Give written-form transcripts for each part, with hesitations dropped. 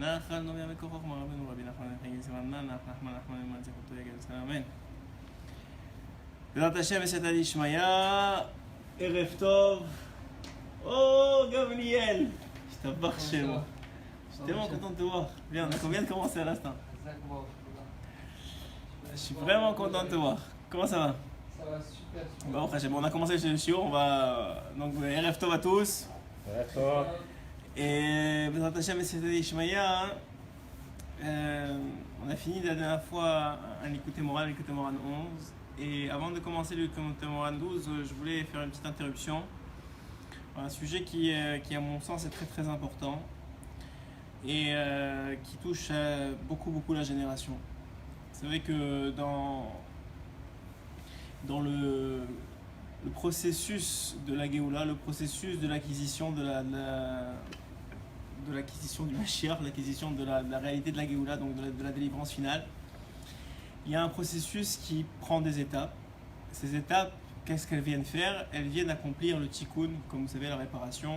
נחל נובע מכוחו כמו רבנו רבי נחמן בן חיים סימן נחמן למען זכותו יגל וסלם אמן. בעזרת השם בסייעתא דשמיא, ערב טוב. Gabriel, השתבח שמו. Je suis tellement content de te voir. Bien, on vient de commencer à l'instant. Je suis vraiment content de te voir. Comment ça va? Ça va super. Bon, on a commencé le shiur, on va donc Erev Tov à tous. Erev Tov. Et Bezrat Hashem et Seyata Ishmaïa, on a fini la dernière fois un Likutei Moharan, Likutei Moharan 11. Et avant de commencer le Likutei Moharan 12, je voulais faire une petite interruption. Un sujet qui à mon sens est très très important et qui touche beaucoup la génération. C'est vrai que dans le processus de la Géoula, le processus de l'acquisition de l'acquisition du Mashiach, l'acquisition de la réalité de la Géoula, donc de la délivrance finale, il y a un processus qui prend des étapes. Ces étapes, qu'est-ce qu'elles viennent faire? Elles viennent accomplir le tikkun, comme vous savez, la réparation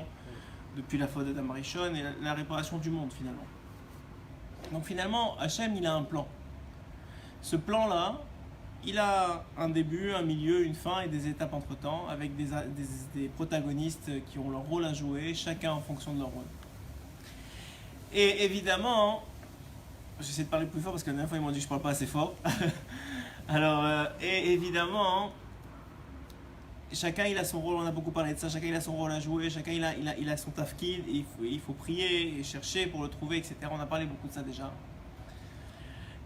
depuis la faute d'Adam Rishon et la réparation du monde finalement. Donc finalement, Hachem, il a un plan. Ce plan-là, il a un début, un milieu, une fin et des étapes entre-temps, avec des protagonistes qui ont leur rôle à jouer, chacun en fonction de leur rôle. Et évidemment, j'essaie de parler plus fort parce que la dernière fois ils m'ont dit que je ne parle pas assez fort. Alors, et évidemment, chacun il a son rôle, on a beaucoup parlé de ça, chacun il a son rôle à jouer, chacun il a son tafkid, et il faut prier et chercher pour le trouver, etc. On a parlé beaucoup de ça déjà.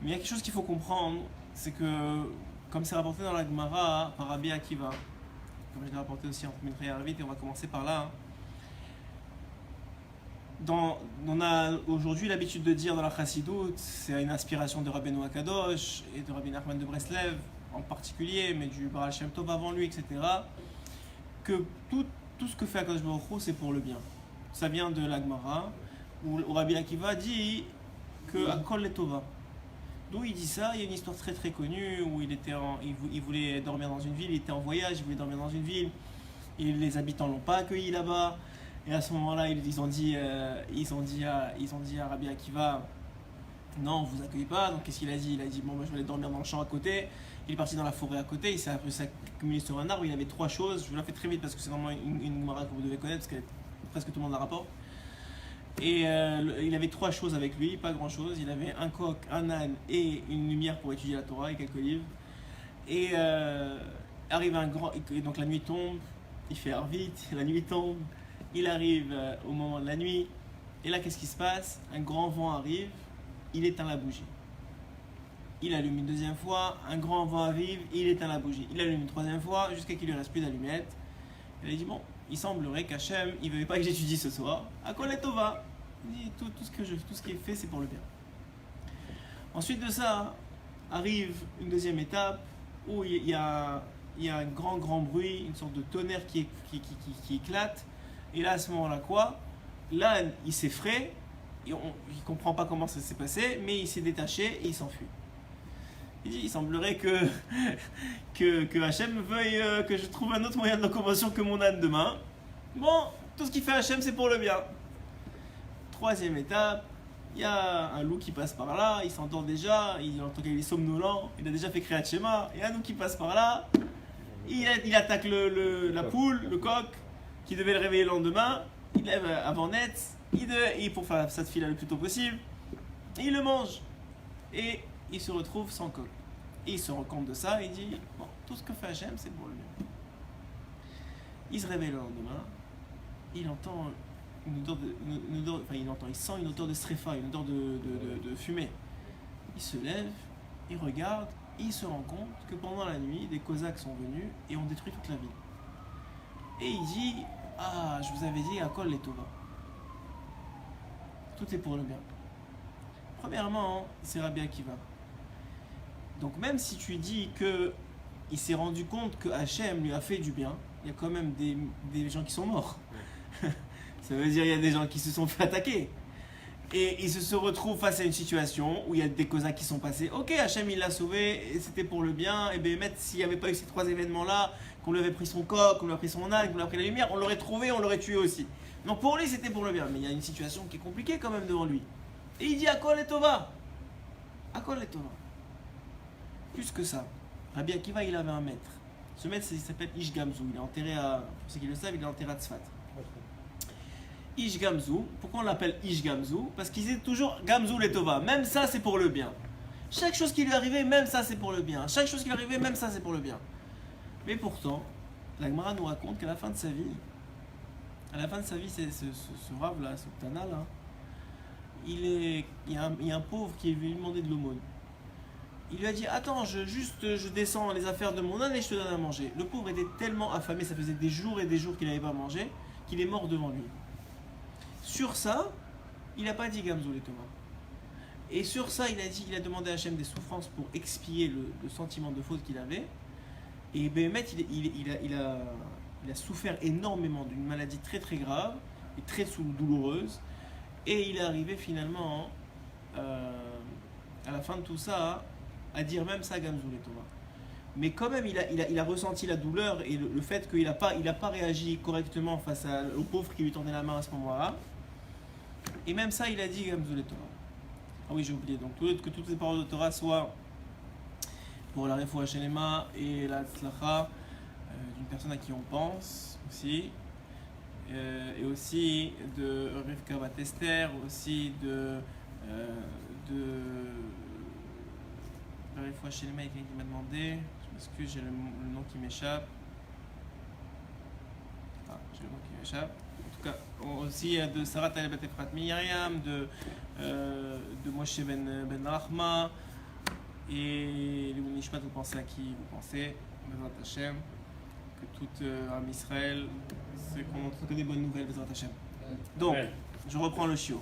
Mais il y a quelque chose qu'il faut comprendre, c'est que, comme c'est rapporté dans la Gemara par Rabbi Akiva, comme je l'ai rapporté aussi en Mitraïa Arvit, et on va commencer par là. On a aujourd'hui l'habitude de dire dans la Chassidoute, c'est une inspiration de Rabbeinu Akadosh et de Rabbi Nachman de Breslev en particulier, mais du Baal Shem Tov avant lui, etc., que tout ce que fait Akadosh Baruch Hu, c'est pour le bien. Ça vient de la Gemara, où Rabbi Akiva dit que Akol Letova. D'où il dit ça? Il y a une histoire très très connue où il voulait dormir dans une ville, il était en voyage, il voulait dormir dans une ville, et les habitants ne l'ont pas accueilli là-bas. Et à ce moment-là, ils ont dit à Rabbi Akiva, non, on ne vous accueille pas. Donc qu'est-ce qu'il a dit? Il a dit, bon, moi je vais aller dormir dans le champ à côté. Il est parti dans la forêt à côté, il s'est accumulé sur un arbre. Il avait trois choses. Je vous la fais très vite parce que c'est vraiment une Gemara que vous devez connaître, parce que presque tout le monde la rapporte. Et il avait trois choses avec lui, pas grand-chose. Il avait un coq, un âne et une lumière pour étudier la Torah et quelques livres. Et arrive et donc la nuit tombe, il fait Arvit, la nuit tombe. Il arrive au moment de la nuit, et là qu'est-ce qui se passe? Un grand vent arrive, il éteint la bougie. Il allume une deuxième fois, un grand vent arrive, il éteint la bougie. Il allume une troisième fois, jusqu'à qu'il ne lui reste plus d'allumettes. Il a dit, bon, il semblerait qu'Hachem, il ne veut pas que j'étudie ce soir. À quoi Tova? Il dit, tout ce qui est fait, c'est pour le bien. Ensuite de ça, arrive une deuxième étape, où il y a un grand bruit, une sorte de tonnerre qui éclate. Et là, à ce moment-là, quoi? L'âne, il s'effraie, il ne comprend pas comment ça s'est passé, mais il s'est détaché et il s'enfuit. Il dit, il semblerait que Hachem veuille que je trouve un autre moyen de locomotion que mon âne demain. Bon, tout ce qu'il fait Hachem, c'est pour le bien. Troisième étape, il y a un loup qui passe par là, il s'endort déjà, il entend qu'il est somnolent, il a déjà fait Kriyat Shema, il y a un loup qui passe par là, il attaque la poule, le coq, qui devait le réveiller le lendemain, il lève avant net, pour faire sa fila le plus tôt possible, il le mange. Et il se retrouve sans coq. Et il se rend compte de ça, et il dit, bon, tout ce que fait Hachem, c'est pour le bien. Il se réveille le lendemain, il entend il sent une odeur de srefa, une odeur de fumée. Il se lève, il regarde, et il se rend compte que pendant la nuit, des Cosaques sont venus et ont détruit toute la ville. Et il dit, ah, je vous avais dit, Akol Letova. Tout est pour le bien. Premièrement, c'est Rabbi Akiva. Donc même si tu dis qu'il s'est rendu compte que Hachem lui a fait du bien, il y a quand même des gens qui sont morts. Ça veut dire qu'il y a des gens qui se sont fait attaquer. Et il se retrouve face à une situation où il y a des Cosaques qui sont passés. Ok, Hachem il l'a sauvé et c'était pour le bien. Et bien, s'il n'y avait pas eu ces trois événements-là, qu'on lui avait pris son coq, qu'on lui a pris son âne, qu'on lui a pris la lumière, on l'aurait trouvé, on l'aurait tué aussi. Donc pour lui, c'était pour le bien. Mais il y a une situation qui est compliquée quand même devant lui. Et il dit Akol et Tova. Akol et Tova. Plus que ça, Rabbi Akiva, il avait un maître. Ce maître, il s'appelle Ish Gamzu. Il est enterré à, pour ceux qui le savent, il est enterré à Tzfat. Ish Gamzu, pourquoi on l'appelle Ish Gamzu? Parce qu'il disait toujours Gamzu le Tova. Même ça, c'est pour le bien. Chaque chose qui lui arrivait, même ça, c'est pour le bien. Chaque chose qui lui arrivait, même ça, c'est pour le bien. Mais pourtant, la Gemara nous raconte qu'à la fin de sa vie, c'est ce rave là, ce Tana là, il y a un pauvre qui est venu lui demander de l'aumône. Il lui a dit attends, je descends les affaires de mon âne et je te donne à manger. Le pauvre était tellement affamé, ça faisait des jours et des jours qu'il n'avait pas mangé, qu'il est mort devant lui. Sur ça, il n'a pas dit Gamzu les Thomas. Et sur ça, il a demandé à Hachem des souffrances pour expier le sentiment de faute qu'il avait. Et Béhémet, il a souffert énormément d'une maladie très très grave et très douloureuse. Et il est arrivé finalement, à la fin de tout ça, à dire même ça Gamzu les Thomas. Mais quand même, il a ressenti la douleur et le fait qu'il n'a pas réagi correctement face au pauvre qui lui tendait la main à ce moment-là. Et même ça, il a dit Gamzu les Thomas. Ah oui, j'ai oublié. Donc, que toutes les paroles de Torah soient pour la Refoua Shelema et la Tzlacha d'une personne à qui on pense aussi. Et aussi de Rivka Bat Esther, aussi de la Refoua Shelema, il y a quelqu'un qui m'a demandé. Je m'excuse, j'ai le nom qui m'échappe. Ah, j'ai le nom qui m'échappe. En tout cas, aussi de Sarah Taleb Bat Efrat Miriam, de Moshe Ben Rahma, et les Nishmat, vous pensez à qui vous pensez? Bezrat Hashem, que tout Am Israël, c'est qu'on montre que des bonnes nouvelles, Bezrat Hashem. Donc, je reprends le chiot.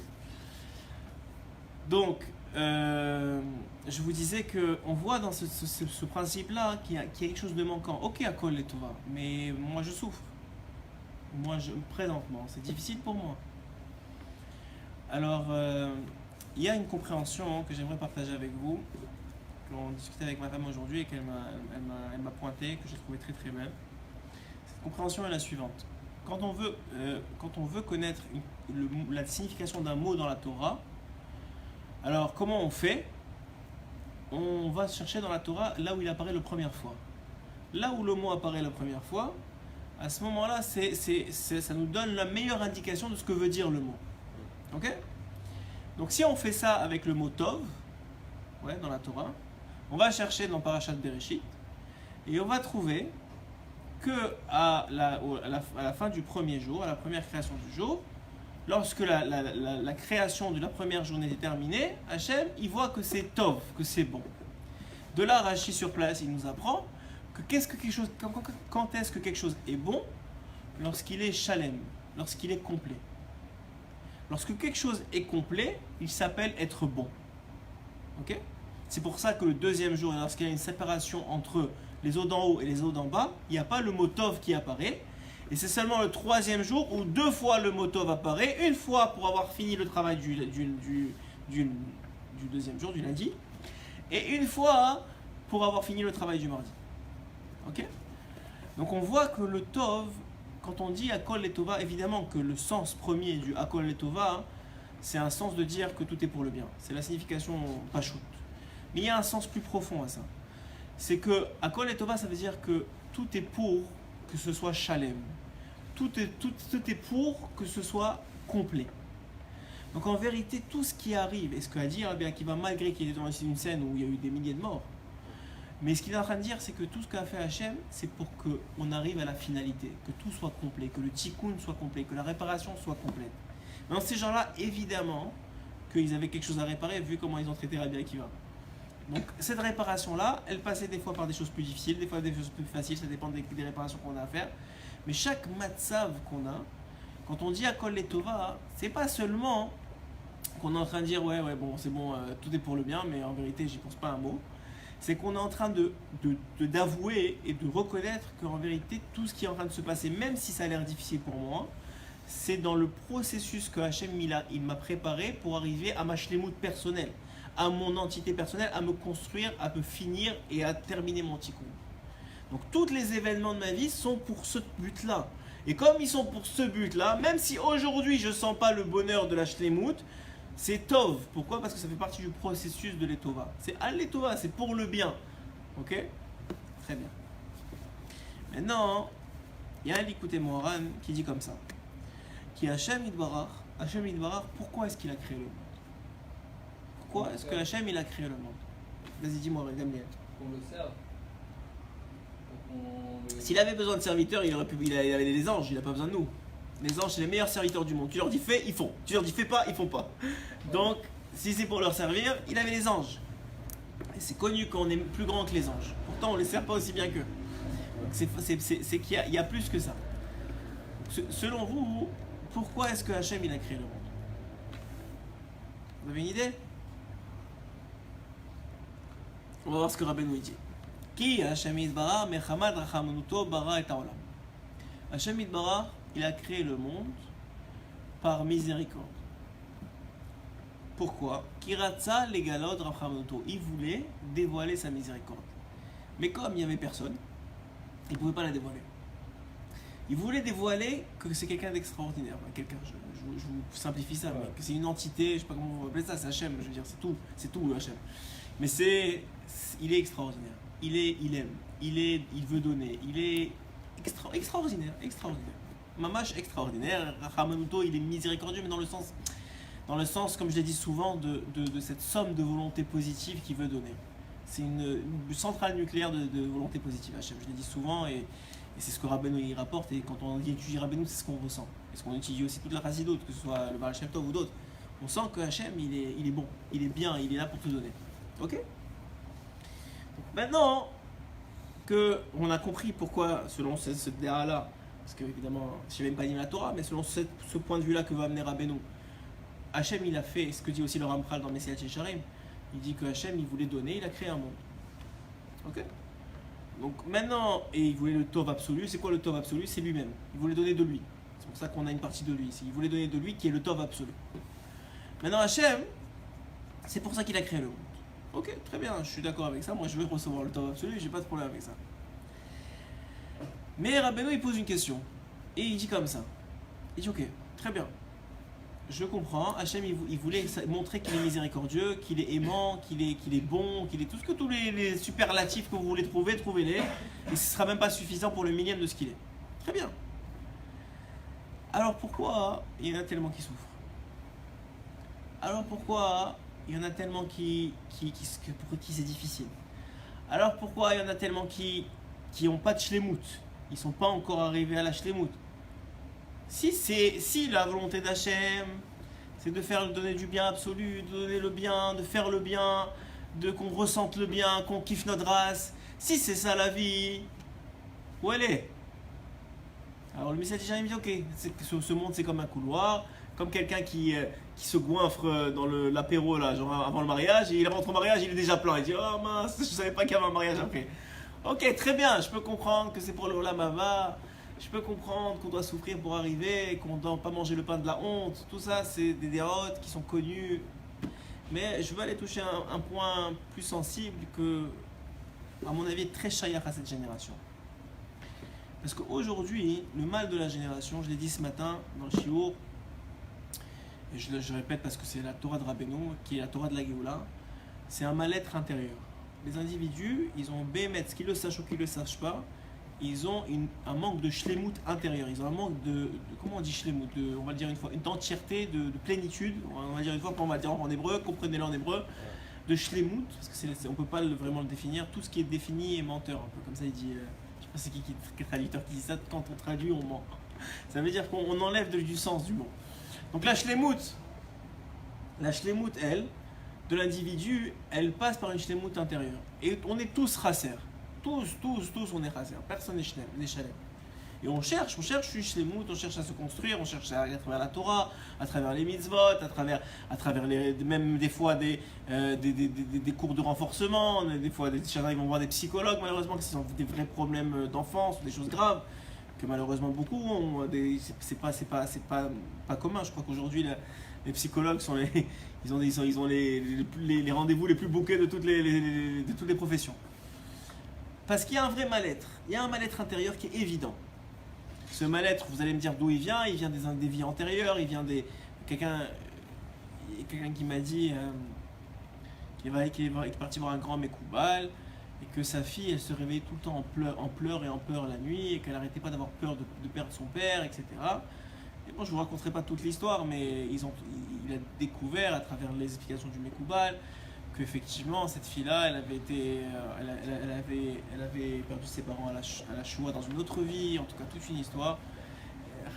Donc, je vous disais qu'on voit dans ce principe-là qu'il y a quelque chose de manquant. Ok, Akol et Tova, mais moi je souffre. Présentement, c'est difficile pour moi. Alors, il y a une compréhension que j'aimerais partager avec vous, qu'on discutait avec ma femme aujourd'hui et qu'elle m'a pointé, que j'ai trouvé très très belle. Cette compréhension est la suivante. Quand on veut connaître la signification d'un mot dans la Torah, alors comment on fait? On va chercher dans la Torah là où il apparaît la première fois. Là où le mot apparaît la première fois, à ce moment-là, ça nous donne la meilleure indication de ce que veut dire le mot. Ok? Donc si on fait ça avec le mot Tov, dans la Torah, on va chercher dans Parashat Bereshit et on va trouver que à la fin du premier jour, à la première création du jour, lorsque la création de la première journée est terminée, Hachem, il voit que c'est Tov, que c'est bon. De là, Rashi sur place, il nous apprend que quand est-ce que quelque chose est bon? Lorsqu'il est shalem, lorsqu'il est complet. Lorsque quelque chose est complet, il s'appelle être bon. Ok? C'est pour ça que le deuxième jour, lorsqu'il y a une séparation entre les eaux d'en haut et les eaux d'en bas, il n'y a pas le mot Tov qui apparaît. Et c'est seulement le troisième jour où 2 fois le mot Tov apparaît, une fois pour avoir fini le travail du deuxième jour, du lundi, et une fois pour avoir fini le travail du mardi. Ok? Donc on voit que le Tov, quand on dit Akol et Tova, évidemment que le sens premier du Akol et Tova, c'est un sens de dire que tout est pour le bien. C'est la signification pachout. Mais il y a un sens plus profond à ça. C'est que Akol et Tova, ça veut dire que tout est pour que ce soit shalem. Tout est pour que ce soit complet. Donc en vérité, tout ce qui arrive, et ce qu'a dit Rabbi Akiva, malgré qu'il était dans une scène où il y a eu des milliers de morts, mais ce qu'il est en train de dire, c'est que tout ce qu'a fait Hachem, c'est pour qu'on arrive à la finalité, que tout soit complet, que le tikkun soit complet, que la réparation soit complète. Dans ces gens-là, évidemment, qu'ils avaient quelque chose à réparer, vu comment ils ont traité Rabbi Akiva. Donc cette réparation-là, elle passait des fois par des choses plus difficiles, des fois des choses plus faciles, ça dépend des réparations qu'on a à faire. Mais chaque matzav qu'on a, quand on dit Akol et Tova, c'est pas seulement qu'on est en train de dire ouais bon c'est bon, tout est pour le bien, mais en vérité j'y pense pas un mot. C'est qu'on est en train d'avouer et de reconnaître qu'en vérité tout ce qui est en train de se passer, même si ça a l'air difficile pour moi, c'est dans le processus que Hachem il m'a préparé pour arriver à ma shlemut personnelle, à mon entité personnelle, à me construire, à me finir et à terminer mon tikkun. Donc tous les événements de ma vie sont pour ce but-là. Et comme ils sont pour ce but-là, même si aujourd'hui je ne sens pas le bonheur de la shlemut, C'est tov. Pourquoi? Parce que ça fait partie du processus de l'étova. C'est al-l'étova, c'est pour le bien. Ok? Très bien. Maintenant, il y a un Likutei Moharan qui dit comme ça. Qui Hachem Yitbarach, pourquoi est-ce qu'il a créé le monde? Pourquoi est-ce que Hachem il a créé le monde? Vas-y, dis-moi, Gamliel. Qu'on le serve. S'il avait besoin de serviteurs, il avait les anges, il n'a pas besoin de nous. Les anges, c'est les meilleurs serviteurs du monde. Tu leur dis fais, ils font. Tu leur dis fais pas, ils font pas. Donc, si c'est pour leur servir, il avait les anges. Et c'est connu qu'on est plus grand que les anges. Pourtant, on ne les sert pas aussi bien qu'eux. C'est qu'il y a plus que ça. Selon vous, pourquoi est-ce que Hachem il a créé le monde? Vous avez une idée? On va voir ce que Rabbeinu dit. Qui Hachem Yitbarach mechamad rachamonuto bara et haolam. Hachem Yitbarach, il a créé le monde par miséricorde. Pourquoi? Kiratza legalod rachamonuto. Il voulait dévoiler sa miséricorde. Mais comme il n'y avait personne, il ne pouvait pas la dévoiler. Il voulait dévoiler que c'est quelqu'un d'extraordinaire. Quelqu'un, je vous simplifie ça, mais que c'est une entité, je ne sais pas comment on va appeler ça, c'est Hachem, je veux dire, c'est tout Hachem. Mais il est extraordinaire. Il aime, il veut donner, il est extraordinaire. Mamash extraordinaire. Rachamanuto, il est miséricordieux, mais dans le sens, comme je l'ai dit souvent, de cette somme de volonté positive qu'il veut donner. C'est une centrale nucléaire de volonté positive, Hachem. Je l'ai dit souvent, et c'est ce que Rabbeinu il rapporte. Et quand on étudie Rabbeinu, c'est ce qu'on ressent. Et ce qu'on étudie aussi toute la Chassidoute, que ce soit le Baal Shem Tov ou d'autres. On sent que Hachem, il est bon, il est bien, il est là pour te donner. Ok? Donc, maintenant qu'on a compris pourquoi, selon ce déa-là, parce que évidemment, je n'ai même pas dit la Torah, mais selon ce point de vue-là que va amener Rabbeinu, Hachem il a fait ce que dit aussi le Ramchal dans Messilat Yesharim. Il dit que Hachem il voulait donner, il a créé un monde. Ok? Donc maintenant, et il voulait le Tov absolu. C'est quoi le Tov absolu? C'est lui-même. Il voulait donner de lui. C'est pour ça qu'on a une partie de lui ici. Il voulait donner de lui qui est le Tov absolu. Maintenant Hachem, c'est pour ça qu'il a créé le monde. Ok, très bien, je suis d'accord avec ça. Moi je veux recevoir le Tov absolu, j'ai pas de problème avec ça. Mais Rabbeinu il pose une question. Et il dit comme ça. Il dit ok, très bien. Je comprends, Hachem il voulait montrer qu'il est miséricordieux, qu'il est aimant, qu'il est bon, qu'il est tout ce que tous les superlatifs que vous voulez trouver, trouvez-les. Et ce ne sera même pas suffisant pour le millième de ce qu'il est. Très bien. Alors pourquoi il y en a tellement qui souffrent? Alors pourquoi il y en a tellement pour qui c'est difficile? Alors pourquoi il y en a tellement qui n'ont pas de shlemut? Ils ne sont pas encore arrivés à la shlemut. Si la volonté d'Hachem, c'est de donner du bien absolu, de donner le bien, de faire le bien, qu'on ressente le bien, qu'on kiffe notre race, si c'est ça la vie, où elle est? Alors le Messiah dit ok, ce monde c'est comme un couloir, comme quelqu'un qui se goinfre dans l'apéro là, genre avant le mariage, et il rentre au mariage, il est déjà plein, il dit oh mince, je savais pas qu'il y avait un mariage après. Ok, très bien, je peux comprendre que c'est pour le Olam Haba. Je peux comprendre qu'on doit souffrir pour arriver, qu'on ne doit pas manger le pain de la honte. Tout ça, c'est des déroutes qui sont connues. Mais je veux aller toucher un point plus sensible que, à mon avis, est très chayach à cette génération. Parce qu'aujourd'hui, le mal de la génération, je l'ai dit ce matin dans le Shiur, et je répète parce que c'est la Torah de Rabbeinu, qui est la Torah de la Géoula, c'est un mal-être intérieur. Les individus, ils ont bémet, qu'ils le sachent ou qu'ils ne le sachent pas, ils ont un manque de shlemut intérieur. Ils ont un manque de comment on dit shlemut, on va dire une fois, une entièreté de plénitude. On va dire une fois, on va dire en hébreu, comprenez-le en hébreu, de shlemut, parce que on ne peut pas vraiment le définir. Tout ce qui est défini est menteur, un peu comme ça il dit. Je sais pas c'est qui est traducteur qui dit ça. Quand on traduit, on ment. Ça veut dire qu'on enlève du sens du mot. Donc la shlemut, elle, de l'individu, elle passe par une shlemut intérieure. Et on est tous rassers. Tous, on est raser. Personne n'est shalem. Et on cherche une shlemut, on cherche à se construire, on cherche à travers la Torah, à travers les mitzvot, à travers même des fois des cours de renforcement, des fois des chadras ils vont voir des psychologues malheureusement qui ont des vrais problèmes d'enfance, des choses graves que malheureusement beaucoup ont. C'est pas commun. Je crois qu'aujourd'hui les psychologues sont ils ont les rendez-vous les plus bookés de toutes les professions. Parce qu'il y a un vrai mal-être, il y a un mal-être intérieur qui est évident. Ce mal-être, vous allez me dire d'où il vient des vies antérieures, il vient des quelqu'un, y a quelqu'un qui m'a dit qu'il est parti voir un grand Mekoubal et que sa fille, elle se réveillait tout le temps en pleurs et en peur la nuit et qu'elle n'arrêtait pas d'avoir peur de perdre son père, etc. Et bon, je ne vous raconterai pas toute l'histoire, mais il a découvert à travers les explications du Mekoubal qu'effectivement, cette fille-là, elle avait perdu ses parents à la Shoah dans une autre vie, en tout cas toute une histoire.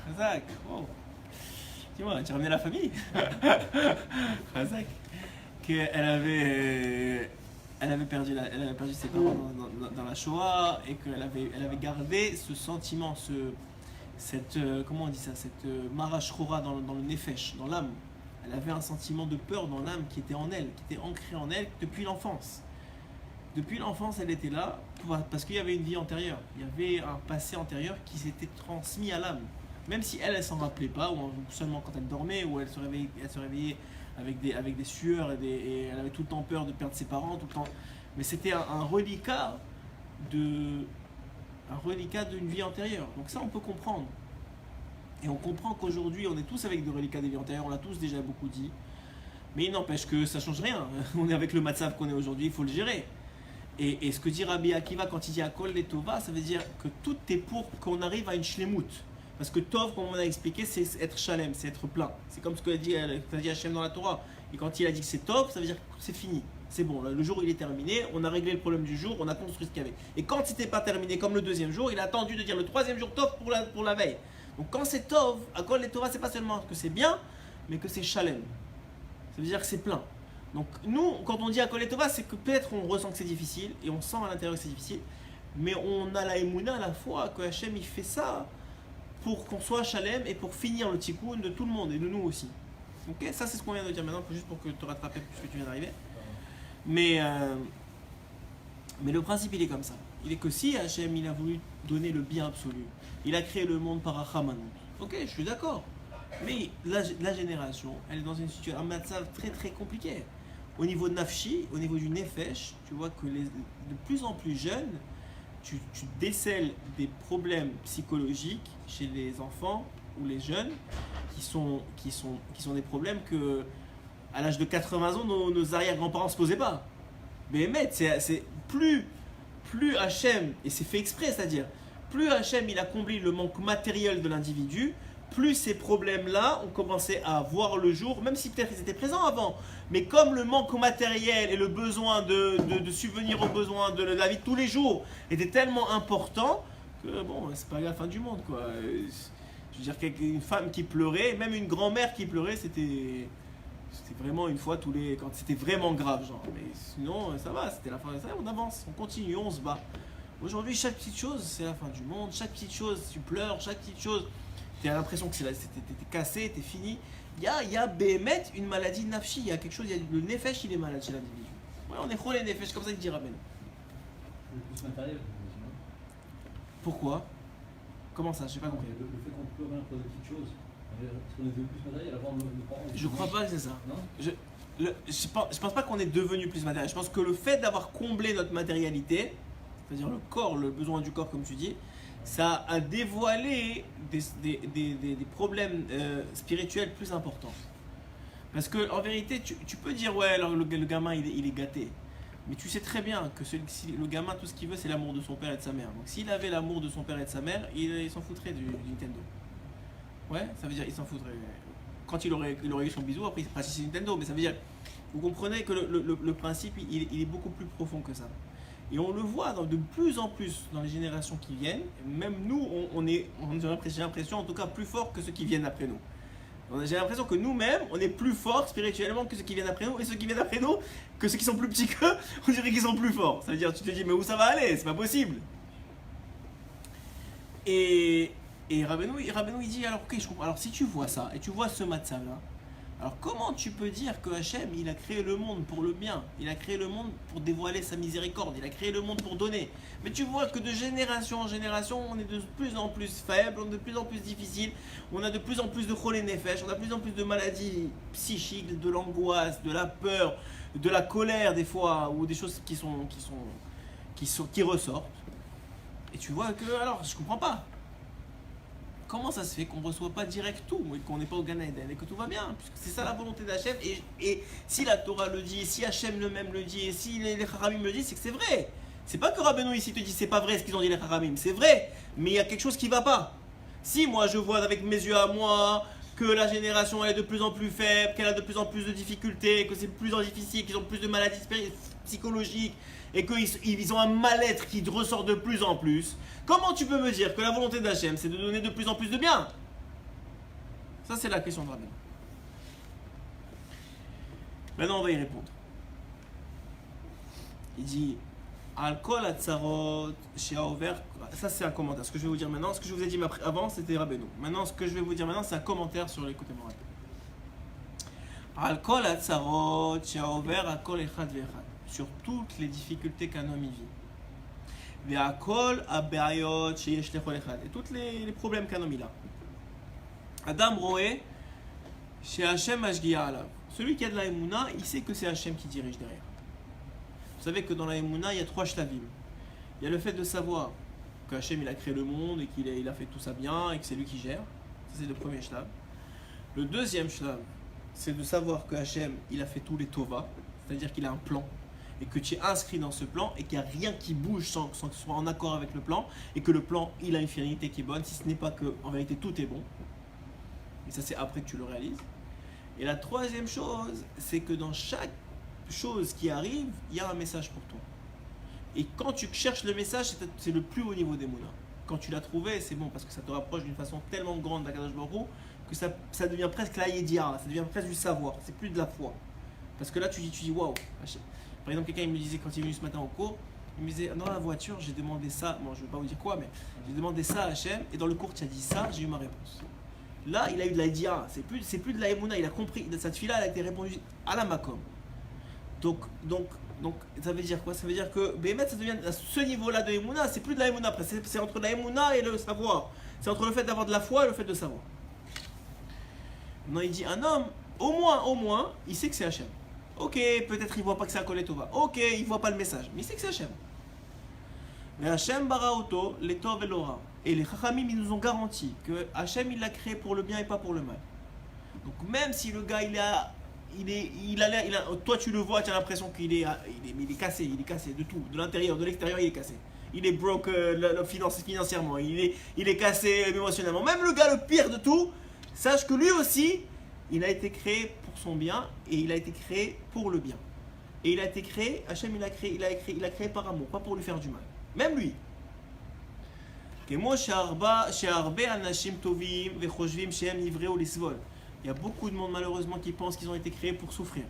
Razak, wow. Dis-moi, tu ramené la famille. Razak, elle avait perdu ses parents dans la Shoah et qu'elle avait gardé ce sentiment, comment on dit ça, cette marashchora dans le nefesh, dans l'âme. Elle avait un sentiment de peur dans l'âme qui était en elle, qui était ancré en elle depuis l'enfance. Depuis l'enfance, elle était là parce qu'il y avait une vie antérieure. Il y avait un passé antérieur qui s'était transmis à l'âme. Même si elle s'en rappelait pas, ou seulement quand elle dormait, ou elle se réveillait avec des sueurs et elle avait tout le temps peur de perdre ses parents, tout le temps. Mais c'était un reliquat d'une vie antérieure. Donc ça, on peut comprendre. Et on comprend qu'aujourd'hui, on est tous avec des reliquats des vies antérieures, on l'a tous déjà beaucoup dit. Mais il n'empêche que ça ne change rien. On est avec le matzav qu'on est aujourd'hui, il faut le gérer. Et ce que dit Rabbi Akiva quand il dit Akol le Tova, ça veut dire que tout est pour qu'on arrive à une shlemut. Parce que Tov, comme on a expliqué, c'est être shalem, c'est être plein. C'est comme ce que dit Hachem dans la Torah. Et quand il a dit que c'est Tov, ça veut dire que c'est fini. C'est bon, le jour il est terminé, on a réglé le problème du jour, on a construit ce qu'il y avait. Et quand c'était pas terminé comme le deuxième jour, il a attendu de dire le troisième jour Tov pour la veille. Donc quand c'est Tov, Akol le Tova, c'est pas seulement que c'est bien, mais que c'est shalem. Ça veut dire que c'est plein. Donc nous, quand on dit Akol le Tova, c'est que peut-être on ressent que c'est difficile, et on sent à l'intérieur que c'est difficile, mais on a la émouna à la fois que Hachem il fait ça pour qu'on soit shalem et pour finir le tikkun de tout le monde et de nous aussi. Ok, ça c'est ce qu'on vient de dire maintenant, juste pour que te rattraper puisque tu viens d'arriver. Mais le principe il est comme ça. Il est que si Hachem il a voulu donner le bien absolu, il a créé le monde par Rachamanut. Ok, je suis d'accord. Mais la génération, elle est dans une situation, un matzav très très compliqué. Au niveau de nafshi, au niveau du nefesh, tu vois que de plus en plus jeunes, tu décèles des problèmes psychologiques chez les enfants ou les jeunes qui sont des problèmes que à l'âge de 80 ans nos arrière-grands-parents ne se posaient pas. Mais c'est plus Hachem, et c'est fait exprès, c'est-à-dire plus Hachem il a comblé le manque matériel de l'individu, plus ces problèmes-là ont commencé à voir le jour, même si peut-être ils étaient présents avant. Mais comme le manque matériel et le besoin de subvenir aux besoins de la vie de tous les jours était tellement important que bon, c'est pas la fin du monde quoi. Je veux dire, une femme qui pleurait, même une grand-mère qui pleurait, c'était vraiment une fois quand c'était vraiment grave genre. Mais sinon ça va, c'était la fin de ça, on avance, on continue, on se bat. Aujourd'hui chaque petite chose c'est la fin du monde, chaque petite chose tu pleures, chaque petite chose tu as l'impression que t'es cassé, t'es fini. Il y a Béhémet, une maladie nafshi, il y a quelque chose, le nefesh il est malade chez l'individu. Ouais, on est cholé nefesh, comme ça il dit Rabben. Le plus matériel, pourquoi? Comment ça? Je sais pas compris. Le fait qu'on peut rien pour des petites choses, est-ce qu'on est devenu plus matériel avant de prendre? Je crois pas que c'est ça. Non, je pense pas qu'on est devenu plus matériel. Je pense que le fait d'avoir comblé notre matérialité, c'est-à-dire le corps, le besoin du corps comme tu dis, ça a dévoilé des problèmes spirituels plus importants. Parce que en vérité, tu peux dire ouais, alors le gamin il est gâté. Mais tu sais très bien que le gamin, tout ce qu'il veut, c'est l'amour de son père et de sa mère. Donc s'il avait l'amour de son père et de sa mère, il s'en foutrait du Nintendo. Ouais, ça veut dire il s'en foutrait. Quand il aurait eu son bisou, après il serait assis Nintendo. Mais ça veut dire, vous comprenez que le principe, il est beaucoup plus profond que ça. Et on le voit de plus en plus dans les générations qui viennent. Même nous, j'ai l'impression en tout cas plus fort que ceux qui viennent après nous. J'ai l'impression que nous-mêmes, on est plus forts spirituellement que ceux qui viennent après nous. Et ceux qui viennent après nous, que ceux qui sont plus petits qu'eux, on dirait qu'ils sont plus forts. Ça veut dire, tu te dis, mais où ça va aller? C'est pas possible. Et Rabbeinu, il dit, alors ok, je comprends. Alors si tu vois ça, et tu vois ce matzav là, alors comment tu peux dire que Hachem, il a créé le monde pour le bien? Il a créé le monde pour dévoiler sa miséricorde. Il a créé le monde pour donner. Mais tu vois que de génération en génération, on est de plus en plus faible, on est de plus en plus difficile, on a de plus en plus de cholé nefesh, on a de plus en plus de maladies psychiques, de l'angoisse, de la peur, de la colère des fois, ou des choses qui ressortent. Et tu vois que, alors, je comprends pas. comment ça se fait qu'on ne reçoit pas direct tout et qu'on n'est pas au Gan Eden et que tout va bien, puisque c'est ça la volonté d'Hachem. Et si la Torah le dit, si Hachem le même le dit, et si les Chachamim le disent, c'est que c'est vrai. C'est pas que Rabbeinu ici te dit c'est pas vrai ce qu'ils ont dit les Chachamim, c'est vrai, mais il y a quelque chose qui va pas. Si moi je vois avec mes yeux à moi que la génération elle est de plus en plus faible, qu'elle a de plus en plus de difficultés, que c'est de plus en plus difficile, qu'ils ont plus de maladies psychologiques et qu'ils ont un mal-être qui ressort de plus en plus, comment tu peux me dire que la volonté d'Hachem c'est de donner de plus en plus de bien? Ça c'est la question de Rabbeinu. Maintenant on va y répondre. Il dit Al-Kol Hatzarot She'aover. Ça c'est un commentaire. Ce que je vais vous dire maintenant, ce que je vous ai dit avant c'était Rabbeinu. Maintenant ce que je vais vous dire maintenant c'est un commentaire sur les côtés moraux. Al-Kol Hatzarot She'aover Akol Echad Ve'echad. Sur toutes les difficultés qu'un homme y vit. Ve'akol Abayot Sheyesh Lechol Echad. Et tous les problèmes qu'un homme il a. Adam Roé She'Hashem Ashgiya Alav. Celui qui a de la Emouna, il sait que c'est Hachem qui dirige derrière. Vous savez que dans la Emouna, il y a 3 shlavim. Il y a le fait de savoir que Hachem il a créé le monde et qu'il a fait tout ça bien et que c'est lui qui gère. Ça c'est le premier shlav. Le deuxième shlav, c'est de savoir que Hachem il a fait tous les tova, c'est-à-dire qu'il a un plan et que tu es inscrit dans ce plan et qu'il n'y a rien qui bouge sans que ce soit en accord avec le plan et que le plan il a une finalité qui est bonne, si ce n'est pas que en vérité tout est bon. Et ça c'est après que tu le réalises. Et la troisième chose, c'est que dans chaque chose qui arrive, il y a un message pour toi. Et quand tu cherches le message, c'est le plus haut niveau des Mouna. Quand tu l'as trouvé, c'est bon parce que ça te rapproche d'une façon tellement grande d'Akadosh Baruch Hu que ça devient presque la Yedia, ça devient presque du savoir, c'est plus de la foi. Parce que là tu dis waouh. Par exemple, quelqu'un il me disait quand il est venu ce matin au cours, il me disait dans la voiture j'ai demandé ça, bon je ne vais pas vous dire quoi, mais j'ai demandé ça à Hachem et dans le cours tu as dit ça, j'ai eu ma réponse. Là il a eu de la Yedia, c'est plus de la Emouna, il a compris, cette fille-là elle a été répondue à la Makom. Donc, ça veut dire quoi? Ça veut dire que Bémet, ça devient à ce niveau-là de Emouna, c'est plus de la Emouna après, c'est entre la Emouna et le savoir. C'est entre le fait d'avoir de la foi et le fait de savoir. Non, il dit un homme, au moins, il sait que c'est Hachem. Ok, peut-être il voit pas que c'est un Kol Tova. Ok, il voit pas le message, mais il sait que c'est Hachem. Mais Hachem bara auto, les tov et l'ora. Et les Chachamim, ils nous ont garanti que Hachem, il l'a créé pour le bien et pas pour le mal. Donc même si le gars, toi tu le vois, tu as l'impression qu'il est cassé de tout, de l'intérieur, de l'extérieur, il est cassé. Il est broke financièrement, il est cassé émotionnellement. Même le gars le pire de tout, sache que lui aussi, il a été créé pour son bien et il a été créé pour le bien. Et il a été créé, Hachem il a créé par amour, pas pour lui faire du mal. Même lui. Il y a beaucoup de monde malheureusement qui pensent qu'ils ont été créés pour souffrir.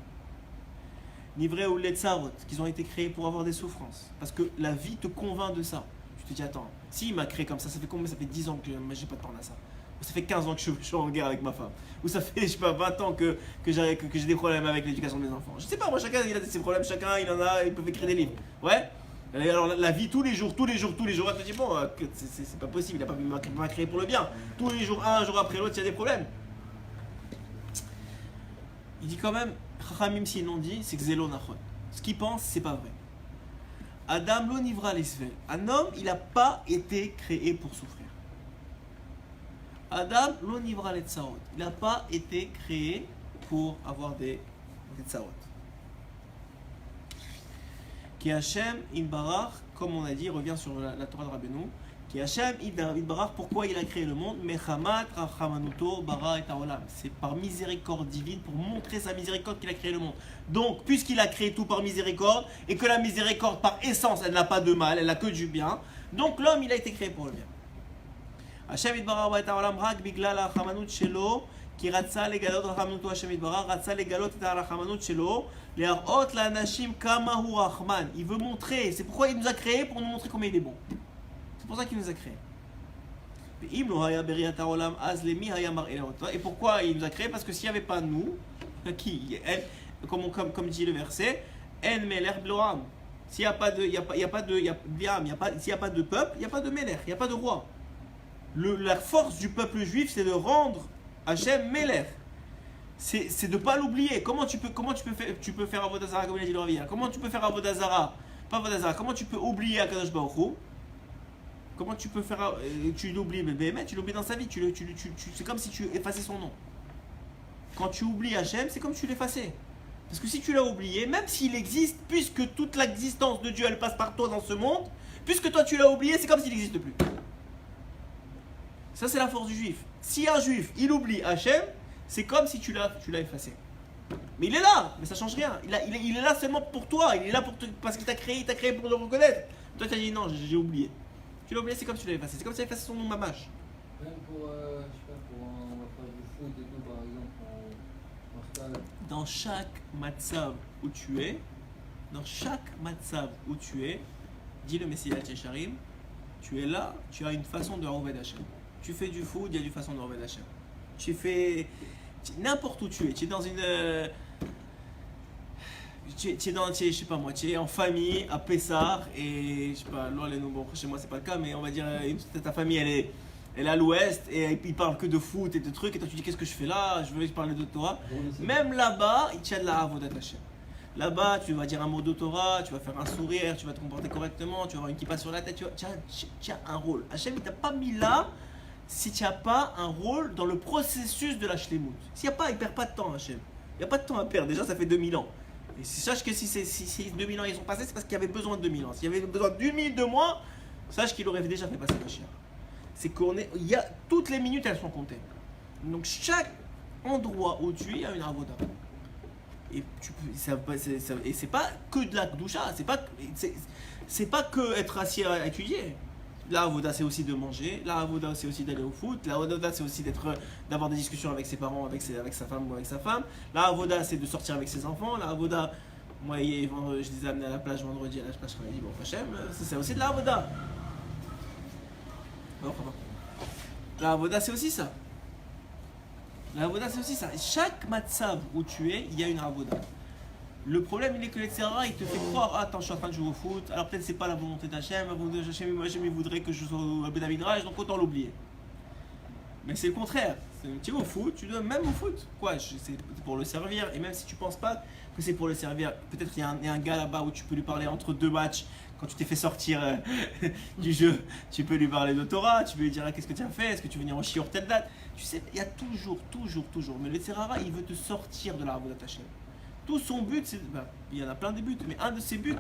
Nivré ou Letzarot, qu'ils ont été créés pour avoir des souffrances. Parce que la vie te convainc de ça. Tu te dis attends, si il m'a créé comme ça fait combien? Ça fait 10 ans que j'ai pas de temps à ça. Ou ça fait 15 ans que je suis en guerre avec ma femme. Ou ça fait, je sais pas, 20 ans que j'ai des problèmes avec l'éducation des enfants. Je sais pas, moi chacun il a ses problèmes, chacun il en a, il peut écrire des livres. Ouais. Et alors la vie tous les jours, elle te dit bon, c'est pas possible, il m'a créé pour le bien. Tous les jours, un jour après l'autre, il y a des problèmes. Il dit quand même, Chachamim s'ils l'ont dit, c'est que Zélo Nachon. Ce qu'il pense, c'est pas vrai. Adam lo nivra l'Israël. Un homme, il n'a pas été créé pour souffrir. Adam lo nivra l'Etzarot. Il n'a pas été créé pour avoir des Etzarot. Qui Hachem Inbarach, comme on a dit, revient sur la Torah de Rabbeinu. Qui Hachem Inbarach, pourquoi il a créé le monde? Mechamat Rachamanuto Bara et Haolam. C'est par miséricorde divine, pour montrer sa miséricorde qu'il a créé le monde. Donc, puisqu'il a créé tout par miséricorde, et que la miséricorde par essence, elle n'a pas de mal, elle n'a que du bien, donc l'homme, il a été créé pour le bien. Hachem Inbarach et Haolam Rak Bigla la Rachamanut Shelo, qui Ratsa Legalot Rachamanuto Hachem Inbarach, Ratsa Legalot et Rachamanut Shelo, Le'arot la Nashim Kamahu Rachman. Il veut montrer, c'est pourquoi il nous a créé, pour nous montrer combien il est bon. C'est pour ça qu'il nous a créé. Et pourquoi il nous a créé? Parce que s'il n'y avait pas nous, qui comme dit le verset, En Meler Bloam. S'il n'y a pas de peuple, il n'y a pas de Meler, il n'y a pas de roi. La force du peuple juif, c'est de rendre Hachem Meler. C'est de ne pas l'oublier. Comment tu peux faire Avodah Zara comme il a dit le Ravia? Comment tu peux faire Avodah Zara? Pas Avodah Zara. Comment tu peux oublier Akadosh Baruch Hu? Comment tu peux faire. Tu l'oublies, mais tu l'oublies dans sa vie. C'est comme si tu effaçais son nom. Quand tu oublies Hachem, c'est comme si tu l'effaçais. Parce que si tu l'as oublié, même s'il existe, puisque toute l'existence de Dieu elle passe par toi dans ce monde, puisque toi tu l'as oublié, c'est comme s'il n'existe plus. Ça c'est la force du juif. Si un juif il oublie Hachem, c'est comme si tu l'as effacé. Mais il est là, mais ça change rien. Il est là seulement pour toi, il est là parce qu'il t'a créé pour le reconnaître. Toi tu as dit non, j'ai oublié. Tu l'as oublié, c'est comme si tu l'as effacé. C'est comme si tu avais effacé son nom mamache. Même pour, je sais pas, pour un match de foot et tout, par exemple, en stade. Dans chaque matzav où tu es, dit le Messie al-Tchacharim, tu es là, tu as une façon de Roved Hashem. Tu fais du foot, il y a une façon de Roved Hashem. N'importe où tu es dans une. Tu es, je sais pas moi, tu es en famille à Pessar et je sais pas, bon, chez moi c'est pas le cas, mais on va dire ta famille elle est à l'ouest et ils parlent que de foot et de trucs et toi tu dis qu'est-ce que je fais là, je veux parler de Torah. Même là-bas, il y a de la avodat Hashem. Là-bas, tu vas dire un mot de Torah, tu vas faire un sourire, tu vas te comporter correctement, tu vas avoir une kippa sur la tête, tu as un rôle. Hachem il t'a pas mis là si tu n'as pas un rôle dans le processus de la shlemut. S'il n'y a pas, il perd pas de temps Hachem. Il n'y a pas de temps à perdre, déjà ça fait 2000 ans. Et sache que si 2000 ans ils sont passés, c'est parce qu'il y avait besoin de 2000 ans. S'il y avait besoin d'une minute de moins, sache qu'il aurait déjà fait passer la chienne. C'est toutes les minutes elles sont comptées. Donc chaque endroit où tu es, il y a une avoda. Et c'est pas que de la doucha, c'est pas que être assis à étudier. La avoda c'est aussi de manger, la avoda c'est aussi d'aller au foot, la avoda c'est aussi d'avoir des discussions avec ses parents, avec sa femme ou avec sa femme. La avoda c'est de sortir avec ses enfants, la avoda, moi je les ai amenés à la plage vendredi, à la plage, je me dis bon Hachem, c'est aussi de la avoda. La avoda c'est aussi ça. La avoda c'est aussi ça. Chaque matzav où tu es, il y a une avoda. Le problème il est que l'Etzer Hara il te fait croire attends je suis en train de jouer au foot, alors peut-être c'est pas la volonté d'Hachem, la volonté d'Hachem moi il voudrait que je sois au Beth Midrash donc autant l'oublier. Mais c'est le contraire, tu vas au foot, tu dois même au foot, quoi, c'est pour le servir et même si tu penses pas que c'est pour le servir, peut-être il y a un gars là-bas où tu peux lui parler entre deux matchs, quand tu t'es fait sortir du jeu, tu peux lui parler de Torah, tu peux lui dire qu'est-ce que tu as fait, est-ce que tu veux venir en shiur telle date, tu sais, il y a toujours, mais l'Etzer Hara il veut te sortir de la avodat Hachem. Tout son but, il y en a plein de buts, mais un de ses buts,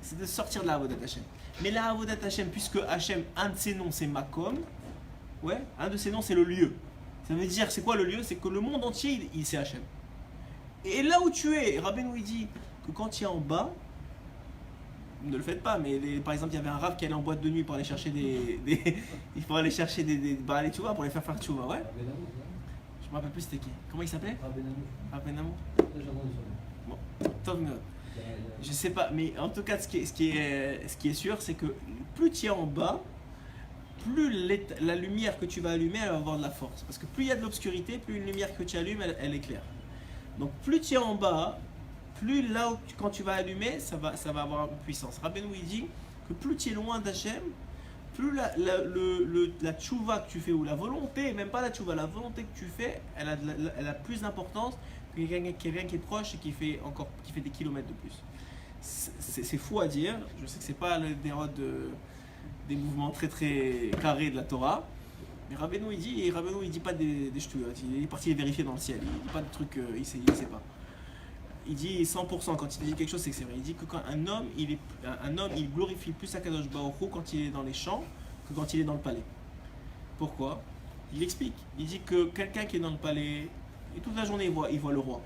c'est de sortir de la avodat Hachem. Mais la avodat Hachem, puisque Hachem, un de ses noms c'est Makom, ouais, un de ses noms c'est le lieu. Ça veut dire, c'est quoi le lieu? C'est que le monde entier, il c'est Hachem. Et là où tu es, Rabbeinu il dit que quand tu es en bas, ne le faites pas, mais par exemple, il y avait un rave qui allait en boîte de nuit pour aller chercher il faut aller chercher allez, tu vois, pour les faire tchouva, ouais. Je me rappelle plus c'était qui. Comment il s'appelait? Rabenamo. Bon, top mieux. Je sais pas, mais en tout cas, ce qui est sûr, c'est que plus tu es en bas, plus la lumière que tu vas allumer, elle va avoir de la force. Parce que plus il y a de l'obscurité, plus une lumière que tu allumes, elle éclaire. Donc plus tu es en bas, plus là où quand tu vas allumer, ça va avoir une puissance. Rabbeinu il dit que plus tu es loin d'Hachem, plus la tchouva que tu fais, ou la volonté, même pas la tchouva, la volonté que tu fais, elle a plus d'importance que quelqu'un qui est proche et qui fait des kilomètres de plus. C'est fou à dire, je sais que c'est pas des mouvements très très carrés de la Torah, mais Rabbeinu il dit pas des ch'touillots, il est parti les vérifier dans le ciel, il dit pas de trucs, il sait pas. Il dit 100% quand il dit quelque chose c'est que c'est vrai. Il dit que quand un homme il glorifie plus Akadosh Baruch Hu quand il est dans les champs que quand il est dans le palais. Pourquoi? Il explique. Il dit que quelqu'un qui est dans le palais et toute la journée il voit le roi.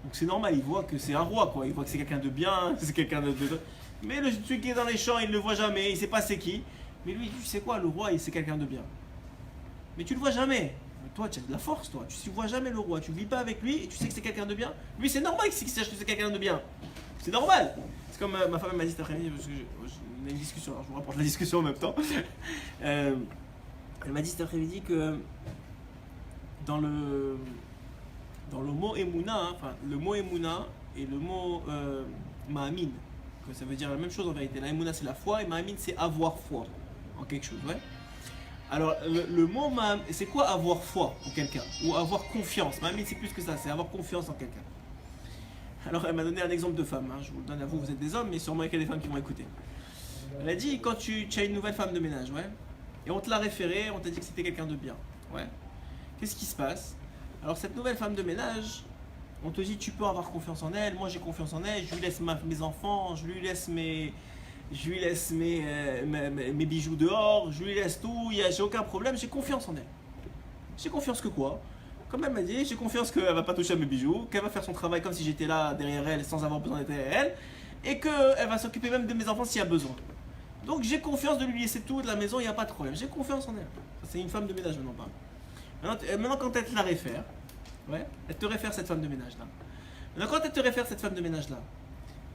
Donc c'est normal, il voit que c'est un roi quoi. Il voit que c'est quelqu'un de bien, c'est quelqu'un de. Mais celui qui est dans les champs il ne le voit jamais, il sait pas c'est qui. Mais lui tu sais quoi, le roi c'est quelqu'un de bien. Mais tu le vois jamais. Toi, tu as de la force, toi. Tu ne vois jamais le roi. Tu ne vis pas avec lui et tu sais que c'est quelqu'un de bien. Lui, c'est normal qu'il sache que c'est quelqu'un de bien. C'est normal. C'est comme ma femme m'a dit cet après-midi, parce que on a une discussion. Alors, je vous rapporte la discussion en même temps. Elle m'a dit cet après-midi que dans le mot Emouna, enfin, le mot Emouna et le mot Ma'amin, que ça veut dire la même chose en vérité. La Emouna, c'est la foi et Ma'amin, c'est avoir foi en quelque chose. Ouais. Alors, le mot Ma'amin, c'est quoi avoir foi en quelqu'un? Ou avoir confiance? Ma'amin, c'est plus que ça, c'est avoir confiance en quelqu'un. Alors, elle m'a donné un exemple de femme. Hein. Je vous le donne à vous, vous êtes des hommes, mais sûrement il y a des femmes qui vont écouter. Elle a dit quand tu as une nouvelle femme de ménage, ouais. Et on te l'a référé, on t'a dit que c'était quelqu'un de bien, ouais. Qu'est-ce qui se passe? Alors cette nouvelle femme de ménage, on te dit tu peux avoir confiance en elle, moi j'ai confiance en elle, je lui laisse mes enfants, je lui laisse mes bijoux dehors, je lui laisse tout, j'ai aucun problème, j'ai confiance en elle. J'ai confiance que quoi? Comme elle m'a dit, j'ai confiance qu'elle va pas toucher à mes bijoux, qu'elle va faire son travail comme si j'étais là derrière elle sans avoir besoin d'être derrière elle, et qu'elle va s'occuper même de mes enfants s'il y a besoin. Donc j'ai confiance de lui laisser tout de la maison, il n'y a pas de problème. J'ai confiance en elle. C'est une femme de ménage maintenant, pas. Maintenant quand elle te la réfère, ouais, elle te réfère cette femme de ménage là. Maintenant quand elle te réfère cette femme de ménage là,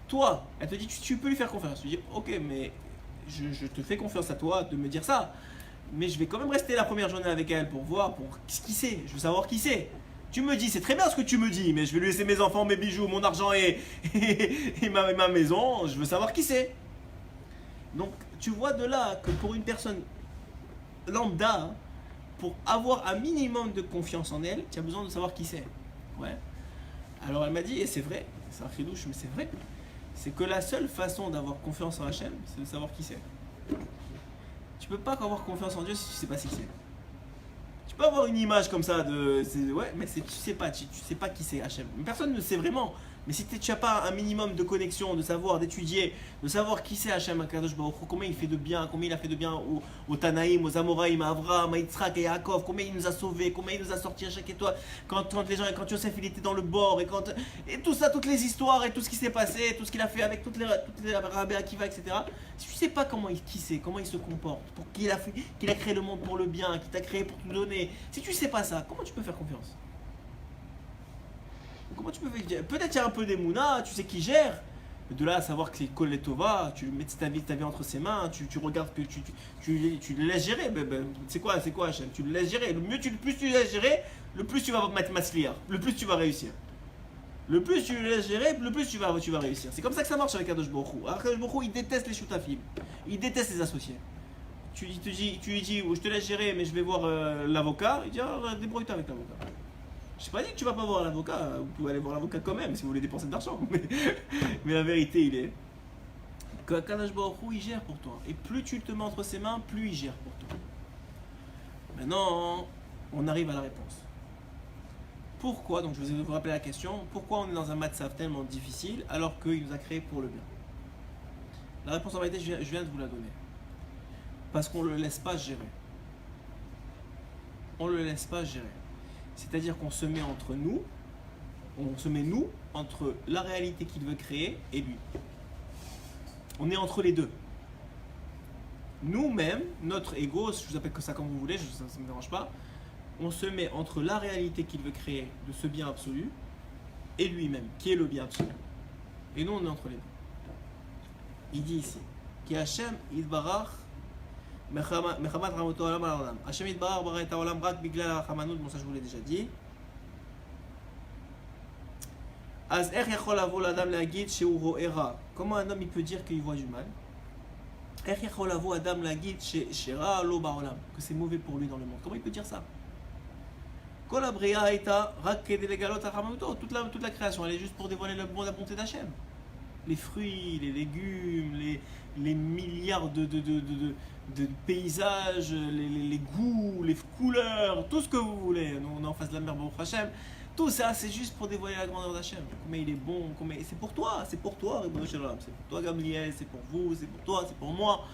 toi, elle te dit tu peux lui faire confiance. Tu dis ok, mais je te fais confiance à toi de me dire ça, mais je vais quand même rester la première journée avec elle pour voir pour ce qui c'est. Je veux savoir qui c'est. Tu me dis, c'est très bien ce que tu me dis, mais je vais lui laisser mes enfants, mes bijoux, mon argent et ma maison. Je veux savoir qui c'est. Donc, tu vois de là que pour une personne lambda, pour avoir un minimum de confiance en elle, tu as besoin de savoir qui c'est. Ouais. Alors elle m'a dit, et c'est vrai, c'est un chidouche, mais c'est vrai, c'est que la seule façon d'avoir confiance en Hachem, c'est de savoir qui c'est. Tu peux pas avoir confiance en Dieu si tu sais pas qui c'est. Tu peux avoir une image comme ça de, ouais, mais tu sais pas qui c'est Hachem. Personne ne sait vraiment. Mais si tu n'as pas un minimum de connexion, de savoir, d'étudier, de savoir qui c'est Hachem Akadosh Baruch Hu, combien il fait de bien, combien il a fait de bien aux Tanaïm, aux Amoraïm, à Avraham, à Yitzhak, à Yaakov, combien il nous a sauvés, combien il nous a sortis à chaque étoile, quand Yosef il était dans le bord, et tout ça, toutes les histoires, et tout ce qui s'est passé, tout ce qu'il a fait avec toutes les Rabbi Akiva, etc. Si tu ne sais pas qui c'est, comment il se comporte, qu'il a créé le monde pour le bien, qu'il t'a créé pour te donner, si tu ne sais pas ça, comment tu peux faire confiance? Comment tu peux faire? Peut-être qu'il y a un peu d'Emouna, tu sais qui gère. Mais de là à savoir que c'est Kol Tova, tu mets ta vie entre ses mains, tu regardes que tu le laisses gérer. C'est quoi Hachem? Tu le laisses gérer. Le plus tu le laisses gérer, le plus tu vas mettre masliar, le plus tu vas réussir. Le plus tu le laisses gérer, le plus tu vas réussir. C'est comme ça que ça marche avec Kadosh Baruch Hu. Kadosh Baruch Hu, il déteste les shutafim. Il déteste les associés. Tu lui dis, je te laisse gérer, mais je vais voir l'avocat. Il dit, débrouille-toi avec l'avocat. Je n'ai pas dit que tu vas pas voir l'avocat, vous pouvez aller voir l'avocat quand même si vous voulez dépenser de l'argent. Mais la vérité, il est que Kadosh Baruch Hu, il gère pour toi. Et plus tu te mets entre ses mains, plus il gère pour toi. Maintenant, on arrive à la réponse. Pourquoi, donc je vais vous rappeler la question, pourquoi on est dans un matzav tellement difficile alors qu'il nous a créé pour le bien? La réponse en réalité, je viens de vous la donner. Parce qu'on ne le laisse pas gérer. On ne le laisse pas gérer. C'est-à-dire qu'on se met entre nous, entre la réalité qu'il veut créer et lui. On est entre les deux. Nous-mêmes, notre ego, je vous appelle que ça comme vous voulez, ça ne me dérange pas, on se met entre la réalité qu'il veut créer de ce bien absolu et lui-même, qui est le bien absolu. Et nous, on est entre les deux. Il dit ici, Ki Hashem Yitbarach Mechamat Ramoto Olam al Olam. Hashem Yitbarach bara et Olam rak biglal ha'rachamanout, bon ça je vous l'ai déjà dit. Az er yachol avo l'adam la'agid she'u ro'e ra. Comment un homme il peut dire qu'il voit du mal? Er yachol avo adam la'agid she'ra lo ba'olam, que c'est mauvais pour lui dans le monde. Comment il peut dire ça? Kol ha'bria haïta rak kedei legalot ha'rachamanout. Toute la création, elle est juste pour dévoiler la bonté d'Hachem. Les fruits, les légumes, les milliards de paysages, les goûts, les couleurs, tout ce que vous voulez. Nous, on est en face de la mer Baruch Hashem. Tout ça, c'est juste pour dévoiler la grandeur d'Hachem. Combien il est bon, c'est pour toi, c'est pour toi, c'est pour toi Gamliel, c'est pour vous, c'est pour toi, c'est pour moi.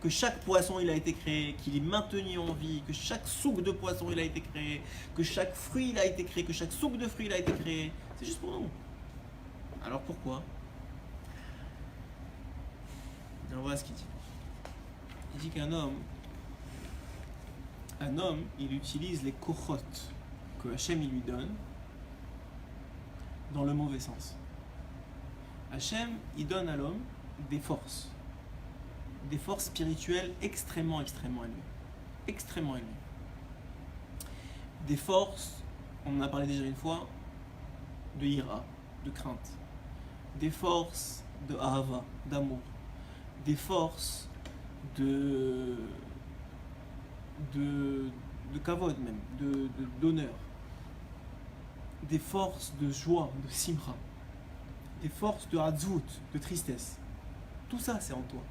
Que chaque poisson il a été créé, qu'il est maintenu en vie, que chaque souk de poisson il a été créé, que chaque fruit il a été créé, que chaque souk de fruit il a été créé. C'est juste pour nous. Alors pourquoi? Alors voilà ce qu'il dit. Il dit qu'un homme, il utilise les kochot que Hachem il lui donne dans le mauvais sens. Hachem, il donne à l'homme des forces spirituelles extrêmement élevées. Extrêmement élevées. Des forces, on en a parlé déjà une fois, de ira, de crainte. Des forces de ahava, d'amour. Des forces de kavod même, d'honneur. Des forces de joie, de simra. Des forces de hatzvut, de tristesse. Tout ça, c'est en toi.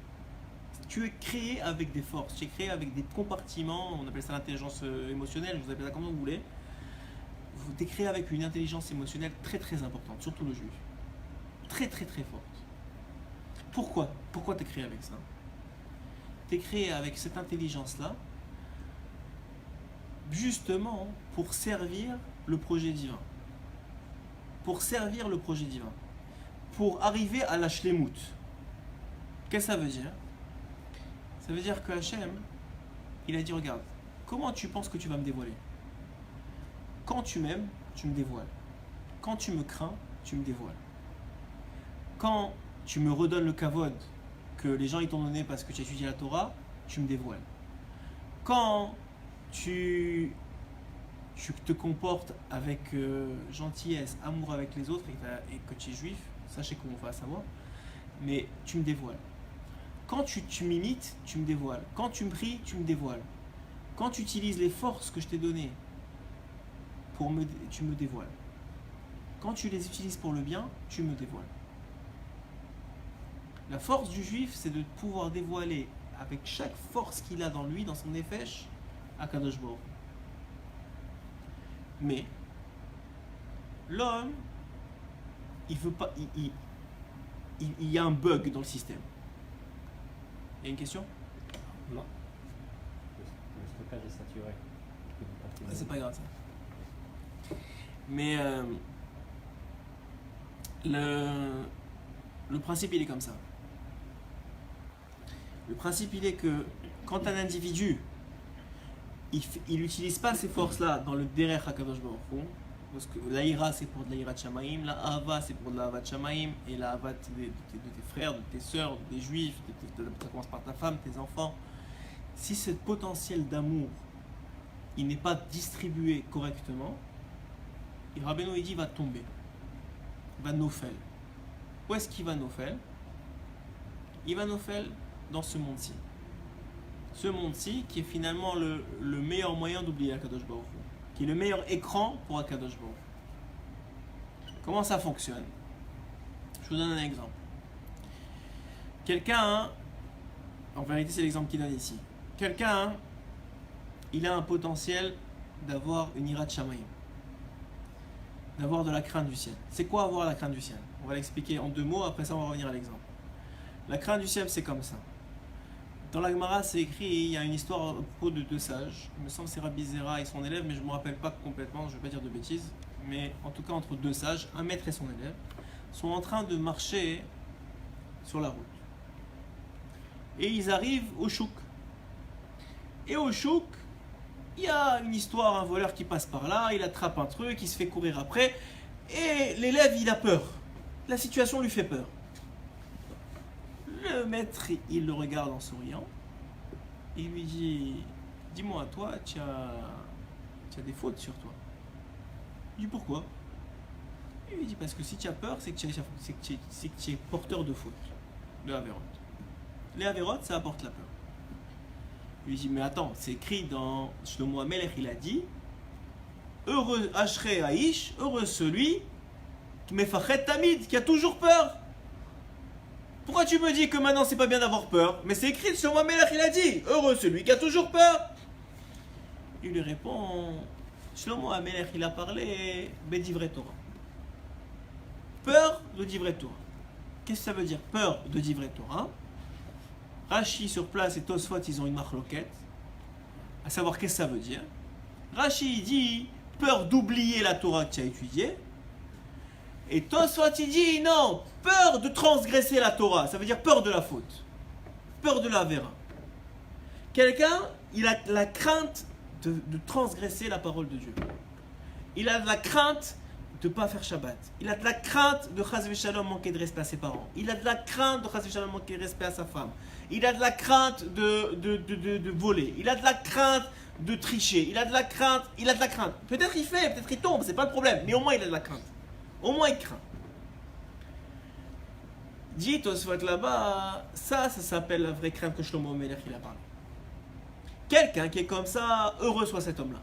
Tu es créé avec des forces, tu es créé avec des compartiments, on appelle ça l'intelligence émotionnelle, vous appelez ça comme vous voulez. Tu es créé avec une intelligence émotionnelle très très importante, surtout le juif. Très très très forte. Pourquoi? Pourquoi tu es créé avec ça? Tu es créé avec cette intelligence-là, justement pour servir le projet divin. Pour servir le projet divin. Pour arriver à la shlemut. Qu'est-ce que ça veut dire? Ça veut dire que Hachem, il a dit, regarde, comment tu penses que tu vas me dévoiler? Quand tu m'aimes, tu me dévoiles. Quand tu me crains, tu me dévoiles. Quand tu me redonnes le kavod que les gens ils t'ont donné parce que tu as étudié la Torah, tu me dévoiles. Quand tu te comportes avec gentillesse, amour avec les autres et que tu es juif, sachez qu'on va savoir, mais tu me dévoiles. Quand tu m'imites, tu me dévoiles. Quand tu me pries, tu me dévoiles. Quand tu utilises les forces que je t'ai données, tu me dévoiles. Quand tu les utilises pour le bien, tu me dévoiles. La force du juif, c'est de pouvoir dévoiler avec chaque force qu'il a dans lui, dans son nefesh, à Kadosh Baruch. Mais l'homme, il veut pas, il y a un bug dans le système. Il y a une question? Non. Le stockage est saturé. C'est pas grave ça. Mais le principe il est comme ça. Le principe il est que quand un individu il n'utilise pas ces forces-là dans le derech HaKadosh Baruch Hu, parce que l'Aïra c'est pour de l'Aïrat Shamaim, la Hava c'est pour de la Havat Shamaim, et la Havat de tes frères, de tes sœurs, des juifs, ça commence par ta femme, tes enfants. Si ce potentiel d'amour il n'est pas distribué correctement, Rabbeinu il dit il va tomber, il va nofel. Où est-ce qu'il va nofel? Il va nofel dans ce monde-ci. Ce monde-ci qui est finalement le meilleur moyen d'oublier Akadosh Baruch Hu, qui est le meilleur écran pour Akadosh Baruch Hu. Comment ça fonctionne? Je vous donne un exemple. Quelqu'un, en vérité c'est l'exemple qu'il donne ici. Quelqu'un, il a un potentiel d'avoir une Hirat Shamayim, d'avoir de la crainte du ciel. C'est quoi avoir la crainte du ciel? On va l'expliquer en 2 mots, après ça on va revenir à l'exemple. La crainte du ciel c'est comme ça. Dans la Gemara c'est écrit, il y a une histoire à propos de 2 sages. Il me semble que c'est Rabbi Zera et son élève, mais je ne me rappelle pas complètement, je ne vais pas dire de bêtises. Mais en tout cas entre 2 sages, un maître et son élève, sont en train de marcher sur la route. Et ils arrivent au chouk. Et au chouk, il y a une histoire, un voleur qui passe par là, il attrape un truc, il se fait courir après, et l'élève il a peur. La situation lui fait peur. Le maître il le regarde en souriant, il lui dit, dis-moi toi, tu as des fautes sur toi. Il dit pourquoi? Il lui dit parce que si tu as peur, c'est que tu es porteur de fautes, de Averot. Les Averot ça apporte la peur. Il lui dit, mais attends, c'est écrit dans Shlomo HaMelech, il a dit, heureux Ashrei Haïsh, heureux celui qui mefachet tamid, qui a toujours peur. Pourquoi tu me dis que maintenant c'est pas bien d'avoir peur? Mais c'est écrit, Shlomo HaMelech, il a dit, heureux celui qui a toujours peur. Il lui répond, Shlomo HaMelech, il a parlé Bedivrei Torah. Peur de Divrei Torah. Qu'est-ce que ça veut dire, peur de Divrei Torah? Rashi sur place et Tosfot ils ont une marloquette, à savoir qu'est-ce que ça veut dire. Rashi il dit peur d'oublier la Torah que tu as étudiée, et Tosfot il dit non, peur de transgresser la Torah, ça veut dire peur de la faute, peur de la vera. Quelqu'un il a la crainte de transgresser la parole de Dieu, il a la crainte de ne pas faire Shabbat. Il a de la crainte de Chas v'Shalom manquer de respect à ses parents. Il a de la crainte de Chas v'Shalom manquer de respect à sa femme. Il a de la crainte de voler. Il a de la crainte de tricher. Il a de la crainte. Peut-être il fait, peut-être il tombe, c'est pas le problème. Mais au moins il a de la crainte. Au moins il craint. Dit Tosfot là-bas, ça s'appelle la vraie crainte que Shlomo HaMelech il a parlé. Quelqu'un qui est comme ça, heureux soit cet homme-là.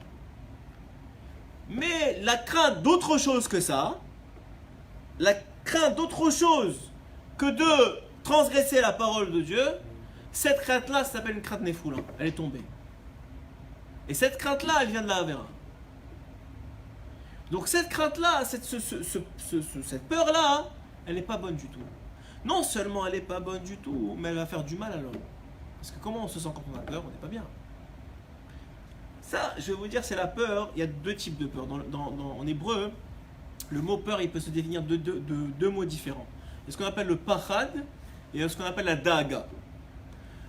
Mais la crainte d'autre chose que ça, la crainte d'autre chose que de transgresser la parole de Dieu, Cette crainte-là, ça s'appelle une crainte Nefoula. Elle est tombée. Et cette crainte-là, elle vient de la Avera. Donc cette crainte-là, cette peur-là, elle n'est pas bonne du tout. Non seulement elle n'est pas bonne du tout, mais elle va faire du mal à l'homme. Parce que comment on se sent quand on a peur? On n'est pas bien. Ça, je vais vous dire, c'est la peur. Il y a deux types de peur. En hébreu, le mot peur, il peut se définir de deux mots différents. Il y a ce qu'on appelle le pachad et il y a ce qu'on appelle la daga.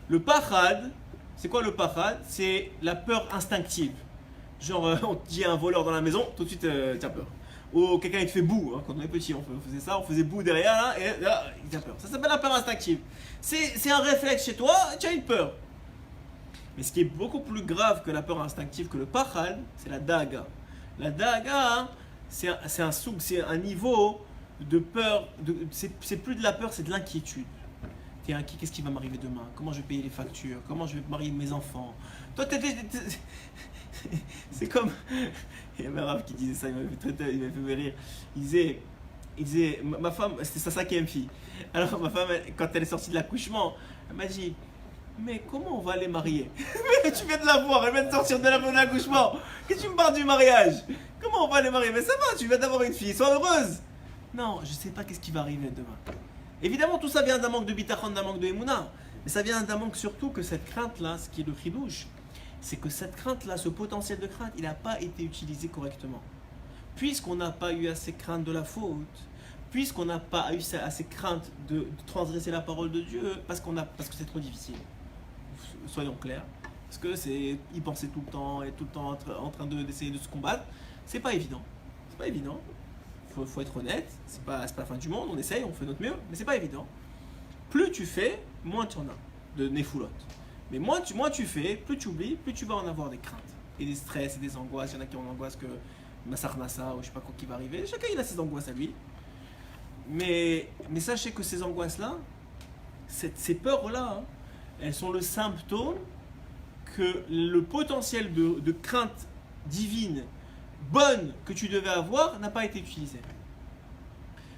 Le pachad, c'est quoi le pachad? C'est la peur instinctive. Genre, on te dit un voleur dans la maison, tout de suite, tu as peur. Ou quelqu'un il te fait boue, hein. Quand on est petit, on faisait ça, on faisait boue derrière, là, et là, il a peur. Ça s'appelle la peur instinctive. C'est un réflexe chez toi, tu as une peur. Mais ce qui est beaucoup plus grave que la peur instinctive, que le pachad, c'est la daga. La daga, hein, c'est un niveau de peur, c'est plus de la peur, c'est de l'inquiétude. T'es inquiet, qu'est-ce qui va m'arriver demain? Comment je vais payer les factures? Comment je vais marier mes enfants? Toi, c'est comme... Il y avait un rave qui disait ça, il m'a fait rire. Il disait, ma femme, c'était sa cinquième fille. Alors ma femme, quand elle est sortie de l'accouchement, elle m'a dit, mais comment on va les marier? Mais tu viens de la voir, elle vient de sortir de l'accouchement. Que tu me parles du mariage? Comment on va les marier? Mais ça va, tu viens d'avoir une fille, sois heureuse. Non, je sais pas qu'est-ce qui va arriver demain. Évidemment, tout ça vient d'un manque de bitachon, d'un manque de émouna. Mais ça vient d'un manque surtout que cette crainte-là, ce qui est le chidouche, c'est que cette crainte-là, ce potentiel de crainte, il n'a pas été utilisé correctement. Puisqu'on n'a pas eu assez crainte de la faute, puisqu'on n'a pas eu assez crainte de transgresser la parole de Dieu, parce que c'est trop difficile. Soyons clairs. Parce que c'est y penser tout le temps et tout le temps en train d'essayer de se combattre, c'est pas évident. C'est pas évident. Faut être honnête, c'est pas la fin du monde, on essaye, on fait notre mieux, mais c'est pas évident. Plus tu fais, moins tu en as de nefoulottes. Mais moins tu fais, plus tu oublies, plus tu vas en avoir des craintes. Et des stress et des angoisses. Il y en a qui ont l'angoisse que Massar Nassa ou je sais pas quoi qui va arriver. Chacun il a ses angoisses à lui. Mais sachez que ces angoisses-là, ces peurs-là, hein, elles sont le symptôme que le potentiel de crainte divine, bonne, que tu devais avoir, n'a pas été utilisé.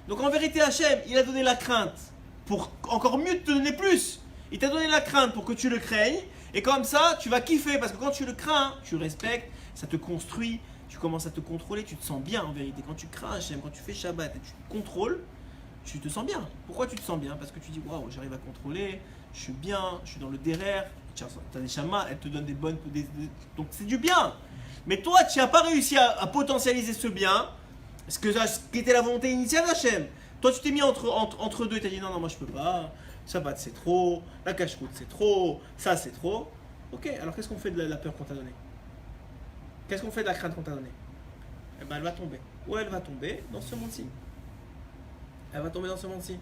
Donc en vérité, Hachem, il a donné la crainte pour encore mieux te donner plus. Il t'a donné la crainte pour que tu le craignes. Et comme ça, tu vas kiffer. Parce que quand tu le crains, tu respectes, ça te construit. Tu commences à te contrôler, tu te sens bien en vérité. Quand tu crains Hachem, quand tu fais Shabbat et tu te contrôles, tu te sens bien. Pourquoi tu te sens bien? Parce que tu dis, waouh, j'arrive à contrôler, je suis bien, je suis dans le derrière. Tu as des chamas, elles te donnent des bonnes... donc c'est du bien. Mais toi, tu n'as pas réussi à potentialiser ce bien. Ce qui était la volonté initiale d'Hachem. Toi, tu t'es mis entre deux et tu as dit, non, moi je peux pas. Shabbat c'est trop, la cache-route c'est trop, ça c'est trop. Ok, alors qu'est-ce qu'on fait de la peur qu'on t'a donnée? Qu'est-ce qu'on fait de la crainte qu'on t'a donnée? Eh ben elle va tomber. Ou elle va tomber dans ce monde-ci. Elle va tomber dans ce monde-ci.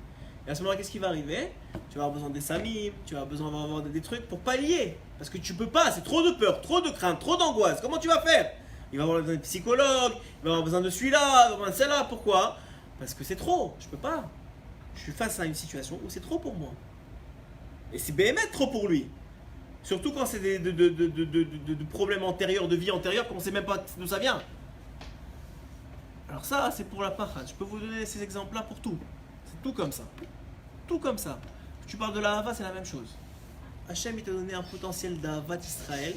Et à ce moment-là, qu'est-ce qui va arriver? Tu vas avoir besoin des samim, tu vas avoir des trucs pour pallier. Parce que tu peux pas, c'est trop de peur, trop de crainte, trop d'angoisse. Comment tu vas faire? Il va avoir besoin de psychologue, il va avoir besoin de celui-là, il va avoir besoin de celle-là. Pourquoi? Parce que c'est trop, je peux pas. Je suis face à une situation où c'est trop pour moi. Et c'est BMF trop pour lui. Surtout quand c'est de problèmes antérieurs, de vie antérieure, qu'on ne sait même pas d'où ça vient. Alors ça, c'est pour la parade. Je peux vous donner ces exemples-là pour tout. C'est tout comme ça. Tout comme ça. Tu parles de la Hava, c'est la même chose. Hachem, il t'a donné un potentiel d'Hava d'Israël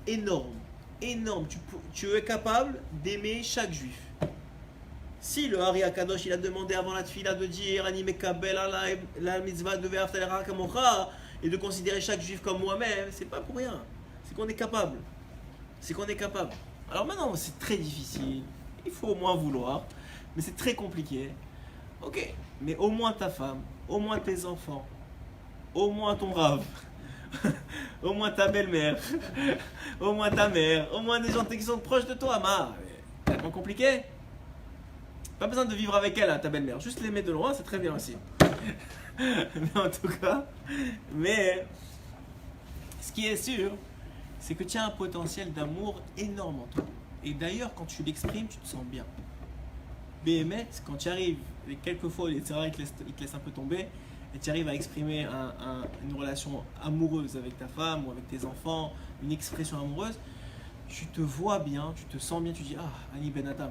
énorme. Énorme. Tu es capable d'aimer chaque juif. Si le Hari Akadosh il a demandé avant la tfila de dire Ani mekabel la mitzvah de ve'afta l'era kamocha et de considérer chaque juif comme moi-même, c'est pas pour rien. C'est qu'on est capable. C'est qu'on est capable. Alors maintenant, c'est très difficile. Il faut au moins vouloir. Mais c'est très compliqué. Ok. Mais au moins ta femme, au moins tes enfants, au moins ton rave, au moins ta belle-mère, au moins ta mère, au moins des gens qui sont proches de toi. C'est tellement compliqué. Pas besoin de vivre avec elle, hein, ta belle-mère. Juste l'aimer de loin, c'est très bien aussi. Mais en tout cas, ce qui est sûr, c'est que tu as un potentiel d'amour énorme en toi. Et d'ailleurs, quand tu l'exprimes, tu te sens bien. BMS, quand tu arrives, et quelquefois, il te laisse un peu tomber, et tu arrives à exprimer une relation amoureuse avec ta femme ou avec tes enfants, une expression amoureuse, tu te vois bien, tu te sens bien, tu dis, ah, Ani Ben Adam,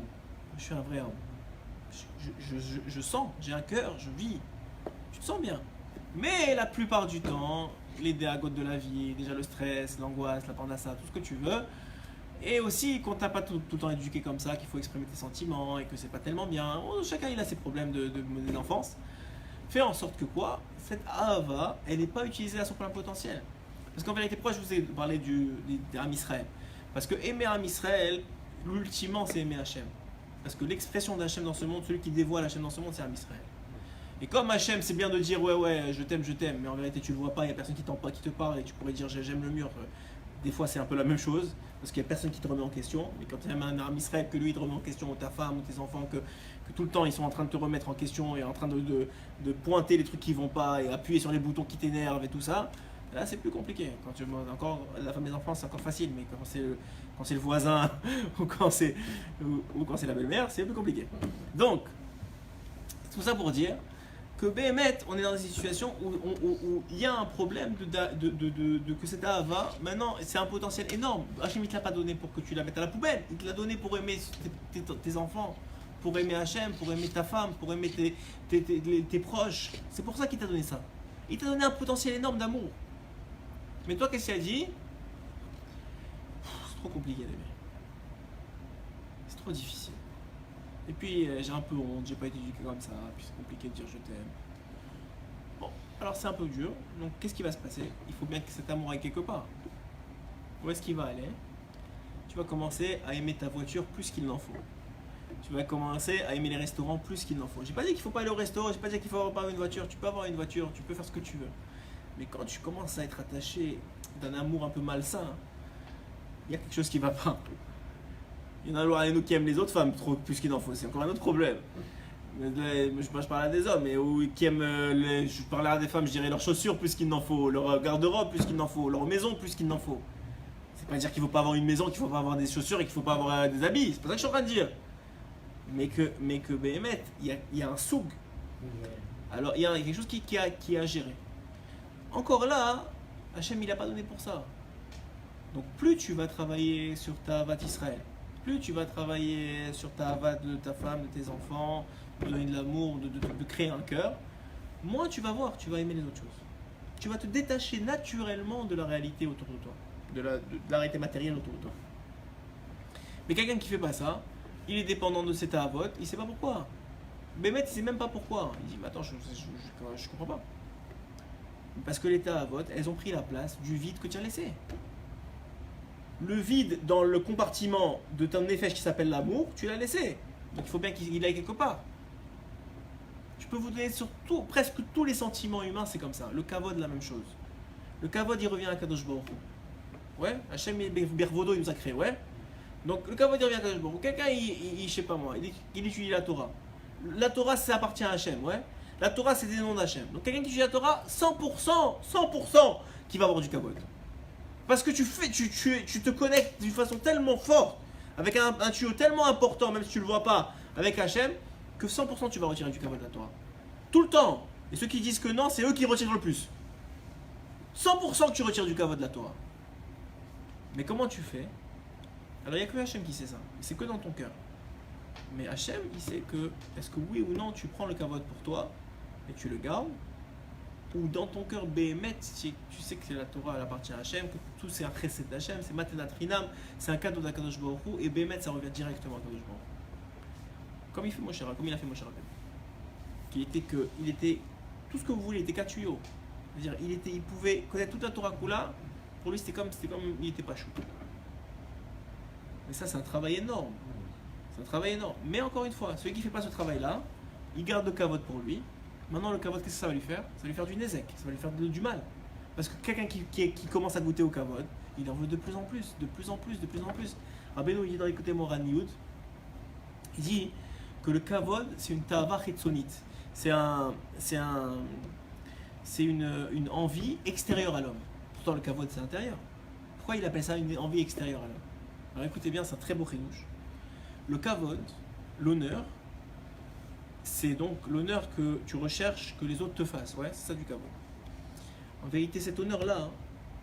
je suis un vrai homme. Je sens, j'ai un cœur, je vis. Tu te sens bien. Mais la plupart du temps, les déagotes de la vie, déjà le stress, l'angoisse, la pandassa, tout ce que tu veux. Et aussi, quand t'as pas tout le temps éduqué comme ça, qu'il faut exprimer tes sentiments et que c'est pas tellement bien, chacun il a ses problèmes d'enfance. Fais en sorte que quoi, cette ahava, elle n'est pas utilisée à son plein potentiel. Parce qu'en vérité, pourquoi je vous ai parlé d'Am Israël? Parce que aimer Am Israël, l'ultimement, c'est aimer Hachem. Parce que l'expression d'Hachem dans ce monde, celui qui dévoile Hachem dans ce monde, c'est Am Israël. Et comme Hachem, c'est bien de dire ouais, je t'aime, mais en vérité, tu le vois pas, il n'y a personne qui te parle et tu pourrais dire j'aime le mur. Des fois, c'est un peu la même chose, parce qu'il n'y a personne qui te remet en question. Mais quand tu aimes un Am Israël, que lui, il te remet en question, ou ta femme, ou tes enfants, que tout le temps, ils sont en train de te remettre en question et en train de pointer les trucs qui vont pas et appuyer sur les boutons qui t'énervent et tout ça, là, c'est plus compliqué. Encore, la femme des enfants, c'est encore facile, mais quand c'est le voisin ou quand c'est la belle-mère, c'est plus compliqué. Donc, tout ça pour dire que Béhémet, on est dans une situation où il y a un problème que cette ahava, maintenant, c'est un potentiel énorme. Hachem, il ne te l'a pas donné pour que tu la mettes à la poubelle. Il te l'a donné pour aimer tes enfants, pour aimer Hachem, pour aimer ta femme, pour aimer tes proches. C'est pour ça qu'il t'a donné ça. Il t'a donné un potentiel énorme d'amour. Mais toi, qu'est-ce qu'il a dit? C'est trop compliqué d'aimer. C'est trop difficile. Et puis j'ai un peu honte, j'ai pas été éduqué comme ça, puis c'est compliqué de dire je t'aime. Bon, alors c'est un peu dur, donc qu'est-ce qui va se passer? Il faut bien que cet amour aille quelque part. Où est-ce qu'il va aller? Tu vas commencer à aimer ta voiture plus qu'il n'en faut. Tu vas commencer à aimer les restaurants plus qu'il n'en faut. J'ai pas dit qu'il faut pas aller au resto, j'ai pas dit qu'il faut avoir une voiture, tu peux avoir une voiture, tu peux faire ce que tu veux. Mais quand tu commences à être attaché d'un amour un peu malsain, il y a quelque chose qui va pas. Il y en a nous qui aiment les autres femmes plus qu'il n'en faut, c'est encore un autre problème. Je parle à des hommes, mais qui aiment je parlerai à des femmes, je dirais leurs chaussures plus qu'il n'en faut, leur garde-robe plus qu'il n'en faut, leur maison plus qu'il n'en faut. C'est pas dire qu'il ne faut pas avoir une maison, qu'il ne faut pas avoir des chaussures et qu'il ne faut pas avoir des habits, c'est pas ça que je suis en train de dire. Mais que Béhémet, il y a un soug. Alors il y a quelque chose qui a géré. Encore là, Hachem il n'a pas donné pour ça. Donc plus tu vas travailler sur ta avat Israël, plus tu vas travailler sur ta avat de ta femme, de tes enfants, de donner de l'amour, de créer un cœur, moins tu vas voir, tu vas aimer les autres choses. Tu vas te détacher naturellement de la réalité autour de toi, de la réalité matérielle autour de toi. Mais quelqu'un qui ne fait pas ça, il est dépendant de cet avot, il ne sait pas pourquoi. Béhémet, il ne sait même pas pourquoi. Il dit, mais attends, je ne comprends pas. Parce que les avot, elles ont pris la place du vide que tu as laissé. Le vide dans le compartiment de ton nefesh qui s'appelle l'amour, tu l'as laissé. Donc il faut bien qu'il aille quelque part. Je peux vous donner sur presque tous les sentiments humains, c'est comme ça. Le kavod, la même chose. Le kavod, il revient à Kadosh Baruch Hu. Ouais, Hachem Bervodo, il nous a créé, ouais. Donc le kavod, il revient à Kadosh Baruch Hu. Quelqu'un, je sais pas moi, il étudie la Torah. La Torah, ça appartient à Hachem, ouais. La Torah, c'est des noms d'Hachem. Donc quelqu'un qui étudie la Torah, 100% qui va avoir du kavod. Parce que tu te connectes d'une façon tellement forte, avec un tuyau tellement important, même si tu ne le vois pas, avec Hachem, que 100% tu vas retirer du kavod de la Torah. Tout le temps. Et ceux qui disent que non, c'est eux qui retirent le plus. 100% que tu retires du kavod de la Torah. Mais comment tu fais? Alors il n'y a que Hachem qui sait ça. C'est que dans ton cœur. Mais Hachem, il sait que, est-ce que oui ou non, tu prends le kavod pour toi, et tu le gardes, ou dans ton cœur, Béhémet, tu sais que la Torah elle appartient à Hachem, que tout c'est un chesed d'Hachem, c'est Matenat Rinam, c'est un cadeau d'Akadosh Baruch Hu, et Béhémet ça revient directement à Akadosh Baruch Hu. Comme il a fait Moshe Rabbeinu. Il était tout ce que vous voulez, il était 4 tuyaux. C'est-à-dire, il pouvait connaître toute la Torah Kula, pour lui c'était comme il n'était pas chou. Mais ça c'est un travail énorme. C'est un travail énorme. Mais encore une fois, celui qui ne fait pas ce travail-là, il garde le kavod pour lui. Maintenant, le kavod, qu'est-ce que ça va lui faire? Ça va lui faire du nezek, ça va lui faire du mal. Parce que quelqu'un qui commence à goûter au kavod, il en veut de plus en plus. Rabbeinu, il dit dans l'écouté Moran Yud, il dit que le kavod, c'est une ta'ava chitzonite. C'est une envie extérieure à l'homme. Pourtant, le kavod, c'est intérieur. Pourquoi il appelle ça une envie extérieure à l'homme? Alors écoutez bien, c'est un très beau chidouche. Le kavod, l'honneur, c'est donc l'honneur que tu recherches que les autres te fassent. Ouais, c'est ça du kavod. En vérité, cet honneur-là,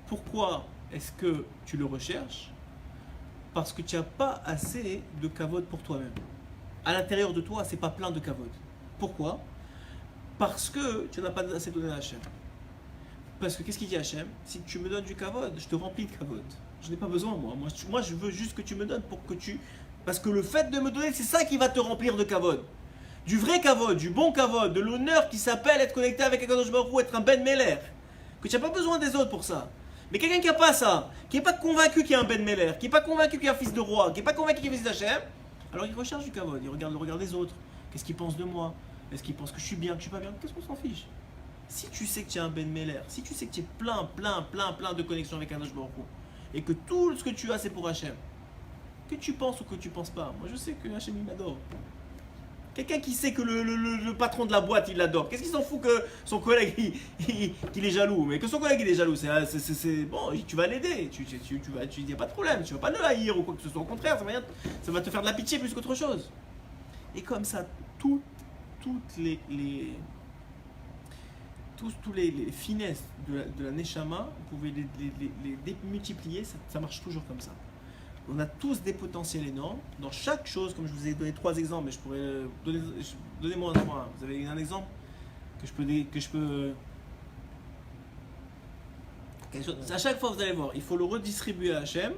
pourquoi est-ce que tu le recherches? Parce que tu n'as pas assez de kavod pour toi-même. À l'intérieur de toi, c'est pas plein de kavod. Pourquoi? Parce que tu n'as pas assez donné à Hachem. Parce que qu'est-ce qu'il dit Hachem? Si tu me donnes du kavod, je te remplis de kavod. Je n'ai pas besoin, moi. Moi, je veux juste que tu me donnes pour que tu... Parce que le fait de me donner, c'est ça qui va te remplir de kavod. Du vrai kavod, du bon kavod, de l'honneur qui s'appelle être connecté avec Akadosh Baruch Hu, être un Ben Meler. Que tu n'as pas besoin des autres pour ça. Mais quelqu'un qui n'a pas ça, qui n'est pas convaincu qu'il y a un Ben Meler, qui n'est pas convaincu qu'il y a un fils de roi, qui n'est pas convaincu qu'il y a un fils d'Hachem, alors il recherche du kavod, il regarde le regard des autres. Qu'est-ce qu'il pense de moi? Est-ce qu'il pense que je suis bien, que je suis pas bien? Qu'est-ce qu'on s'en fiche? Si tu sais que tu es un Ben Meler, si tu sais que tu es plein de connexions avec Akadosh Baruch Hu, et que tout ce que tu as c'est pour Hachem, que tu penses ou que tu penses pas, moi je sais que Hachem il m'adore. Quelqu'un qui sait que le patron de la boîte il l'adore, qu'est-ce qu'il s'en fout que son collègue qu'il est jaloux? Mais que son collègue il est jaloux, c'est bon, tu vas l'aider, tu n'y a pas de problème, tu vas pas le haïr ou quoi que ce soit, au contraire, ça va te faire de la pitié plus qu'autre chose. Et comme ça, toutes les finesses de la Neshama, vous pouvez les démultiplier, ça marche toujours comme ça. On a tous des potentiels énormes. Dans chaque chose, comme je vous ai donné 3 exemples, mais je pourrais donnez-moi un. Vous avez un exemple que je peux. À chaque fois, vous allez voir, il faut le redistribuer à Hachem,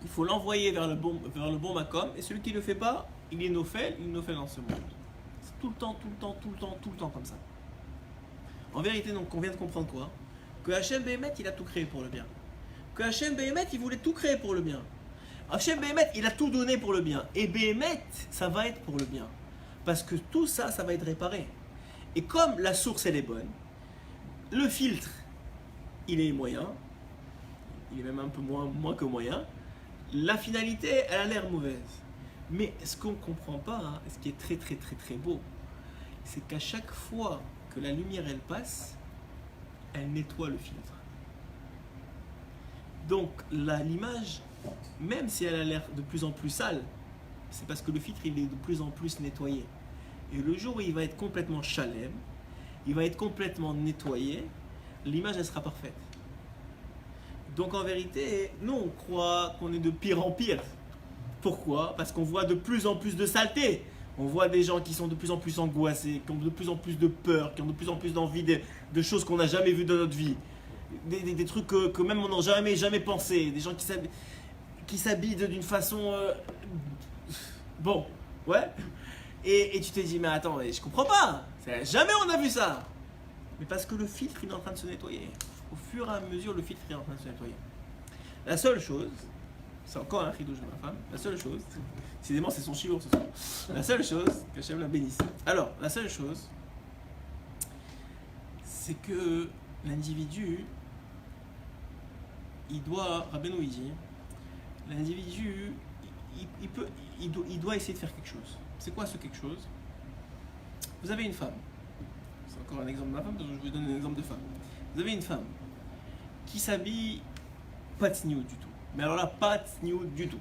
il faut l'envoyer vers le bon Makom, et celui qui ne le fait pas, il est nofel dans ce monde. C'est tout le temps comme ça. En vérité, donc, on vient de comprendre quoi? Que Hachem Behemet, il a tout créé pour le bien. Que Hachem Behemet, il voulait tout créer pour le bien. Hachem Behemet, il a tout donné pour le bien. Et Behemet, ça va être pour le bien. Parce que tout ça, ça va être réparé. Et comme la source, elle est bonne, le filtre, il est moyen, il est même un peu moins que moyen, la finalité, elle a l'air mauvaise. Mais ce qu'on ne comprend pas, hein, ce qui est très beau, c'est qu'à chaque fois que la lumière, elle passe, elle nettoie le filtre. Donc, l'image, même si elle a l'air de plus en plus sale, c'est parce que le filtre il est de plus en plus nettoyé. Et le jour où il va être complètement chalem, il va être complètement nettoyé, l'image elle sera parfaite. Donc en vérité, nous on croit qu'on est de pire en pire. Pourquoi? Parce qu'on voit de plus en plus de saleté. On voit des gens qui sont de plus en plus angoissés, qui ont de plus en plus de peur, qui ont de plus en plus d'envie de choses qu'on n'a jamais vues dans notre vie. Des trucs que même on n'a jamais pensé. Des gens qui s'habillent d'une façon... Bon, ouais. Et tu te dis, mais attends, je comprends pas. Jamais on a vu ça. Mais parce que le filtre, il est en train de se nettoyer. Au fur et à mesure, le filtre est en train de se nettoyer. La seule chose, c'est encore un chidouche de ma femme, la seule chose, décidément c'est son chiour ce soir, la seule chose, que Hachem la bénisse. Alors, la seule chose, c'est que l'individu, il doit, Rabbeinu il dit, l'individu, il doit essayer de faire quelque chose. C'est quoi ce quelque chose? Vous avez une femme, c'est encore un exemple de ma femme, donc je vais vous donner un exemple de femme. Vous avez une femme qui s'habille pas tzniut du tout. Mais alors là, pas tzniut du tout.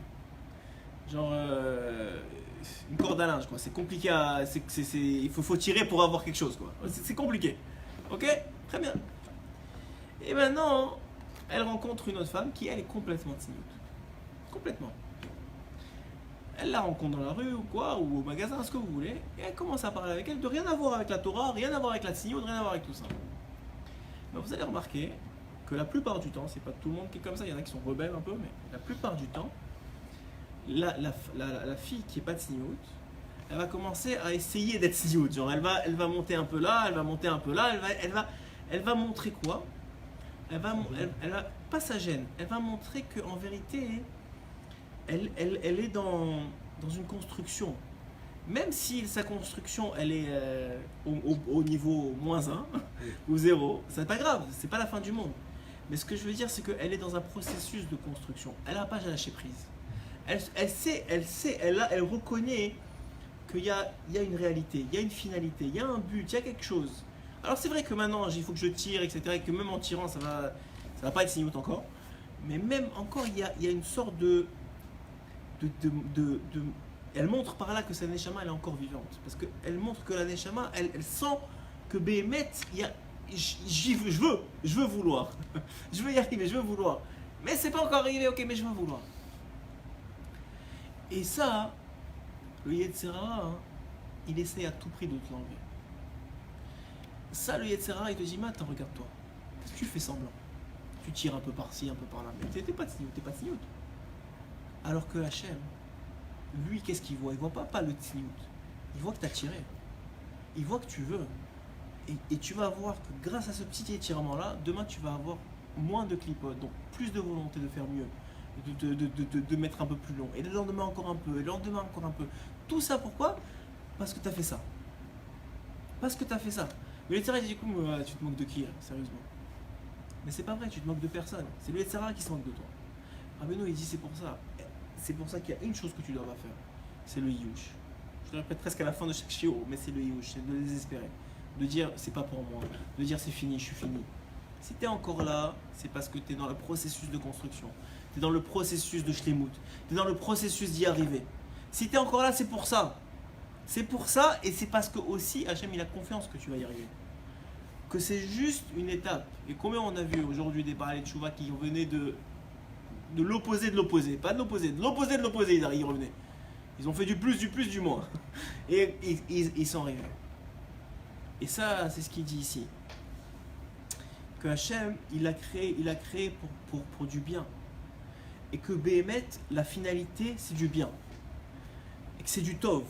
Genre une corde à linge, quoi. C'est compliqué à... il faut tirer pour avoir quelque chose, quoi. C'est compliqué. Ok? Très bien. Et maintenant, elle rencontre une autre femme qui, elle, est complètement tzniut. Complètement. Elle la rencontre dans la rue ou quoi, ou au magasin, ce que vous voulez, et elle commence à parler avec elle de rien à voir avec la Torah, rien à voir avec la tzniut, rien à voir avec tout ça. Mais vous allez remarquer que la plupart du temps, c'est pas tout le monde qui est comme ça, il y en a qui sont rebelles un peu, mais la plupart du temps, la fille qui est pas tzniut, elle va commencer à essayer d'être tzniut. Genre elle va monter un peu là, elle va monter un peu là, elle va montrer quoi? Elle va pas sa gêne, elle va montrer qu'en vérité, elle est dans une construction. Même si sa construction elle est au niveau -1 ou 0, c'est pas grave, c'est pas la fin du monde. Mais ce que je veux dire, c'est qu'elle est dans un processus de construction. Elle n'a pas à lâcher prise. Elle reconnaît qu'il y a une réalité, il y a une finalité, il y a un but, il y a quelque chose. Alors c'est vrai que maintenant, il faut que je tire, etc. Et que même en tirant, ça va pas être signout encore. Mais même encore, il y a une sorte de elle montre par là que sa Neshama elle est encore vivante. Parce qu'elle montre que la Neshama, elle sent que Behemet, je veux vouloir. Je veux y arriver, je veux vouloir. Mais c'est pas encore arrivé, ok, mais je veux vouloir. Et ça, le Yetzirah, hein, il essaie à tout prix de te l'enlever. Ça, le Yetzirah, il te dit, mais attends, regarde-toi. tu fais semblant. Tu tires un peu par-ci, un peu par-là, mais t'es pas tzniut, t'es pas tzniut. Alors que Hachem, lui, qu'est-ce qu'il voit? Il voit pas le tzniut. Il voit que tu as tiré. Il voit que tu veux. Et tu vas voir que grâce à ce petit étirement-là, demain tu vas avoir moins de clipotes, donc plus de volonté de faire mieux, de mettre un peu plus long. Et le lendemain encore un peu, et le lendemain encore un peu. Tout ça pourquoi? Parce que tu as fait ça. Parce que tu as fait ça. Mais le Yetzirah dit du coup, tu te moques de qui là, sérieusement? Mais c'est pas vrai, tu te moques de personne. C'est le Yetzirah qui se moque de toi. Rabbeinu il dit c'est pour ça. C'est pour ça qu'il y a une chose que tu dois pas faire. C'est le Yush. Je le répète presque à la fin de chaque shiur, mais c'est le Yush, c'est de le désespérer. De dire c'est pas pour moi. De dire c'est fini, je suis fini. Si tu es encore là, c'est parce que tu es dans le processus de construction. Tu es dans le processus de shlemut. Tu es dans le processus d'y arriver. Si tu es encore là, c'est pour ça. C'est pour ça et c'est parce que aussi Hachem il a confiance que tu vas y arriver. Que c'est juste une étape. Et combien on a vu aujourd'hui des Baalei Teshuvah qui venaient de l'opposé de l'opposé. Pas de l'opposé, de l'opposé de l'opposé, ils revenaient. Ils ont fait du plus, du moins. Et ils sont arrivés. Et ça, c'est ce qu'il dit ici. Que Hachem, il a créé pour du bien. Et que Béhémet, la finalité, c'est du bien. Et que c'est du Tov.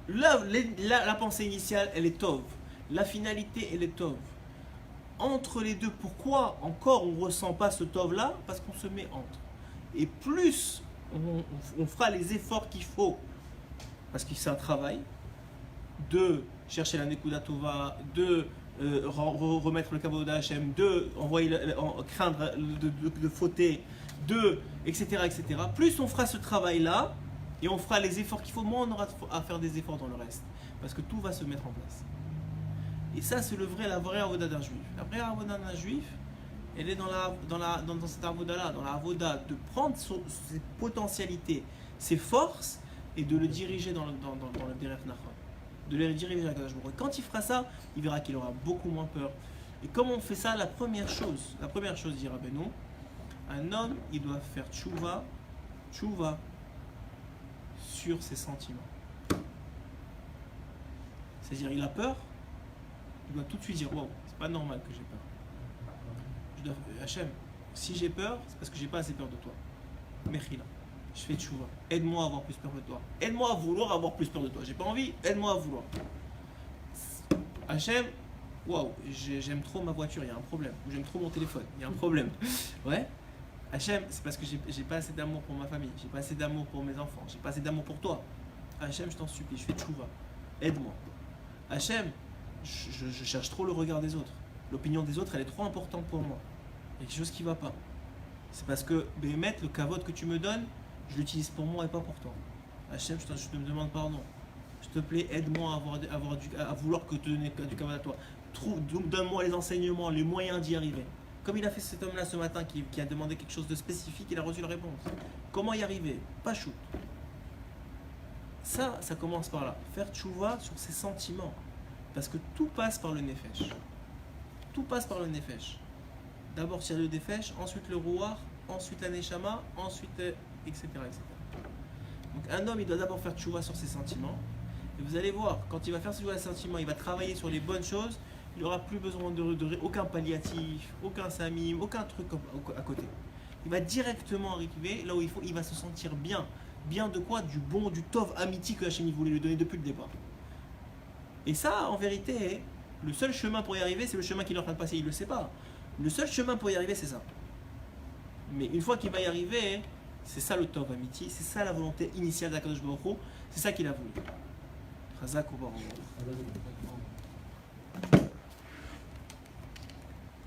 La pensée initiale, elle est Tov. La finalité, elle est Tov. Entre les deux, pourquoi encore on ne ressent pas ce Tov-là? Parce qu'on se met entre. Et plus on fera les efforts qu'il faut, parce que c'est un travail, de chercher la Nekuda Tova, de remettre le Kavod Hachem, de craindre de fauter, etc. Plus on fera ce travail-là, et on fera les efforts qu'il faut, moins on aura à faire des efforts dans le reste. Parce que tout va se mettre en place. Et ça, c'est la vraie avoda d'un juif. La vraie avoda d'un juif, elle est dans cette avoda-là, dans la avoda, de prendre ses potentialités, ses forces, et de le diriger dans le derech nachon. De le diriger à Kadosh Baruch Hu. Quand il fera ça, il verra qu'il aura beaucoup moins peur. Et comment on fait ça? La première chose, dit Rabbeinu, un homme, il doit faire tchouva sur ses sentiments. C'est-à-dire, il a peur, il doit tout de suite dire, wow, c'est pas normal que j'ai peur. Hachem, si j'ai peur, c'est parce que j'ai pas assez peur de toi. Mechila, je fais tchouva. Aide-moi à avoir plus peur de toi. Aide-moi à vouloir avoir plus peur de toi. J'ai pas envie, aide-moi à vouloir. Hachem, waouh, j'aime trop ma voiture, il y a un problème. Ou j'aime trop mon téléphone, il y a un problème. Ouais. Hachem, c'est parce que j'ai pas assez d'amour pour ma famille, j'ai pas assez d'amour pour mes enfants, j'ai pas assez d'amour pour toi. Hachem, je t'en supplie, je fais tchouva. Aide-moi. Hachem, je cherche trop le regard des autres. L'opinion des autres, elle est trop importante pour moi. Il y a quelque chose qui ne va pas. C'est parce que, Béhémet, le kavod que tu me donnes, je l'utilise pour moi et pas pour toi. Hachem, je te demande pardon. S'il te plaît, aide-moi à vouloir que te donner du kavod à toi. Donne-moi les enseignements, les moyens d'y arriver. Comme il a fait cet homme-là ce matin qui a demandé quelque chose de spécifique, il a reçu la réponse. Comment y arriver? Pas shoot. Ça commence par là. Faire tchouva sur ses sentiments. Parce que tout passe par le nefesh. Tout passe par le nefesh. D'abord tirer le nefesh, ensuite le rouar, ensuite la neshama, ensuite etc. Donc un homme, il doit d'abord faire tchouva sur ses sentiments. Et vous allez voir, quand il va faire tchouva sur ses sentiments, il va travailler sur les bonnes choses. Il n'aura plus besoin aucun palliatif, aucun samim, aucun truc à côté. Il va directement arriver là où il faut, il va se sentir bien. Bien de quoi? Du bon, du tov amiti que Hachem voulait lui donner depuis le départ. Et ça, en vérité, le seul chemin pour y arriver, c'est le chemin qu'il est en train de passer, il ne le sait pas. Le seul chemin pour y arriver, c'est ça. Mais une fois qu'il va y arriver, c'est ça le tov amiti, c'est ça la volonté initiale d'Akadosh Baruch Hu, c'est ça qu'il a voulu. Chazak ou Baruch.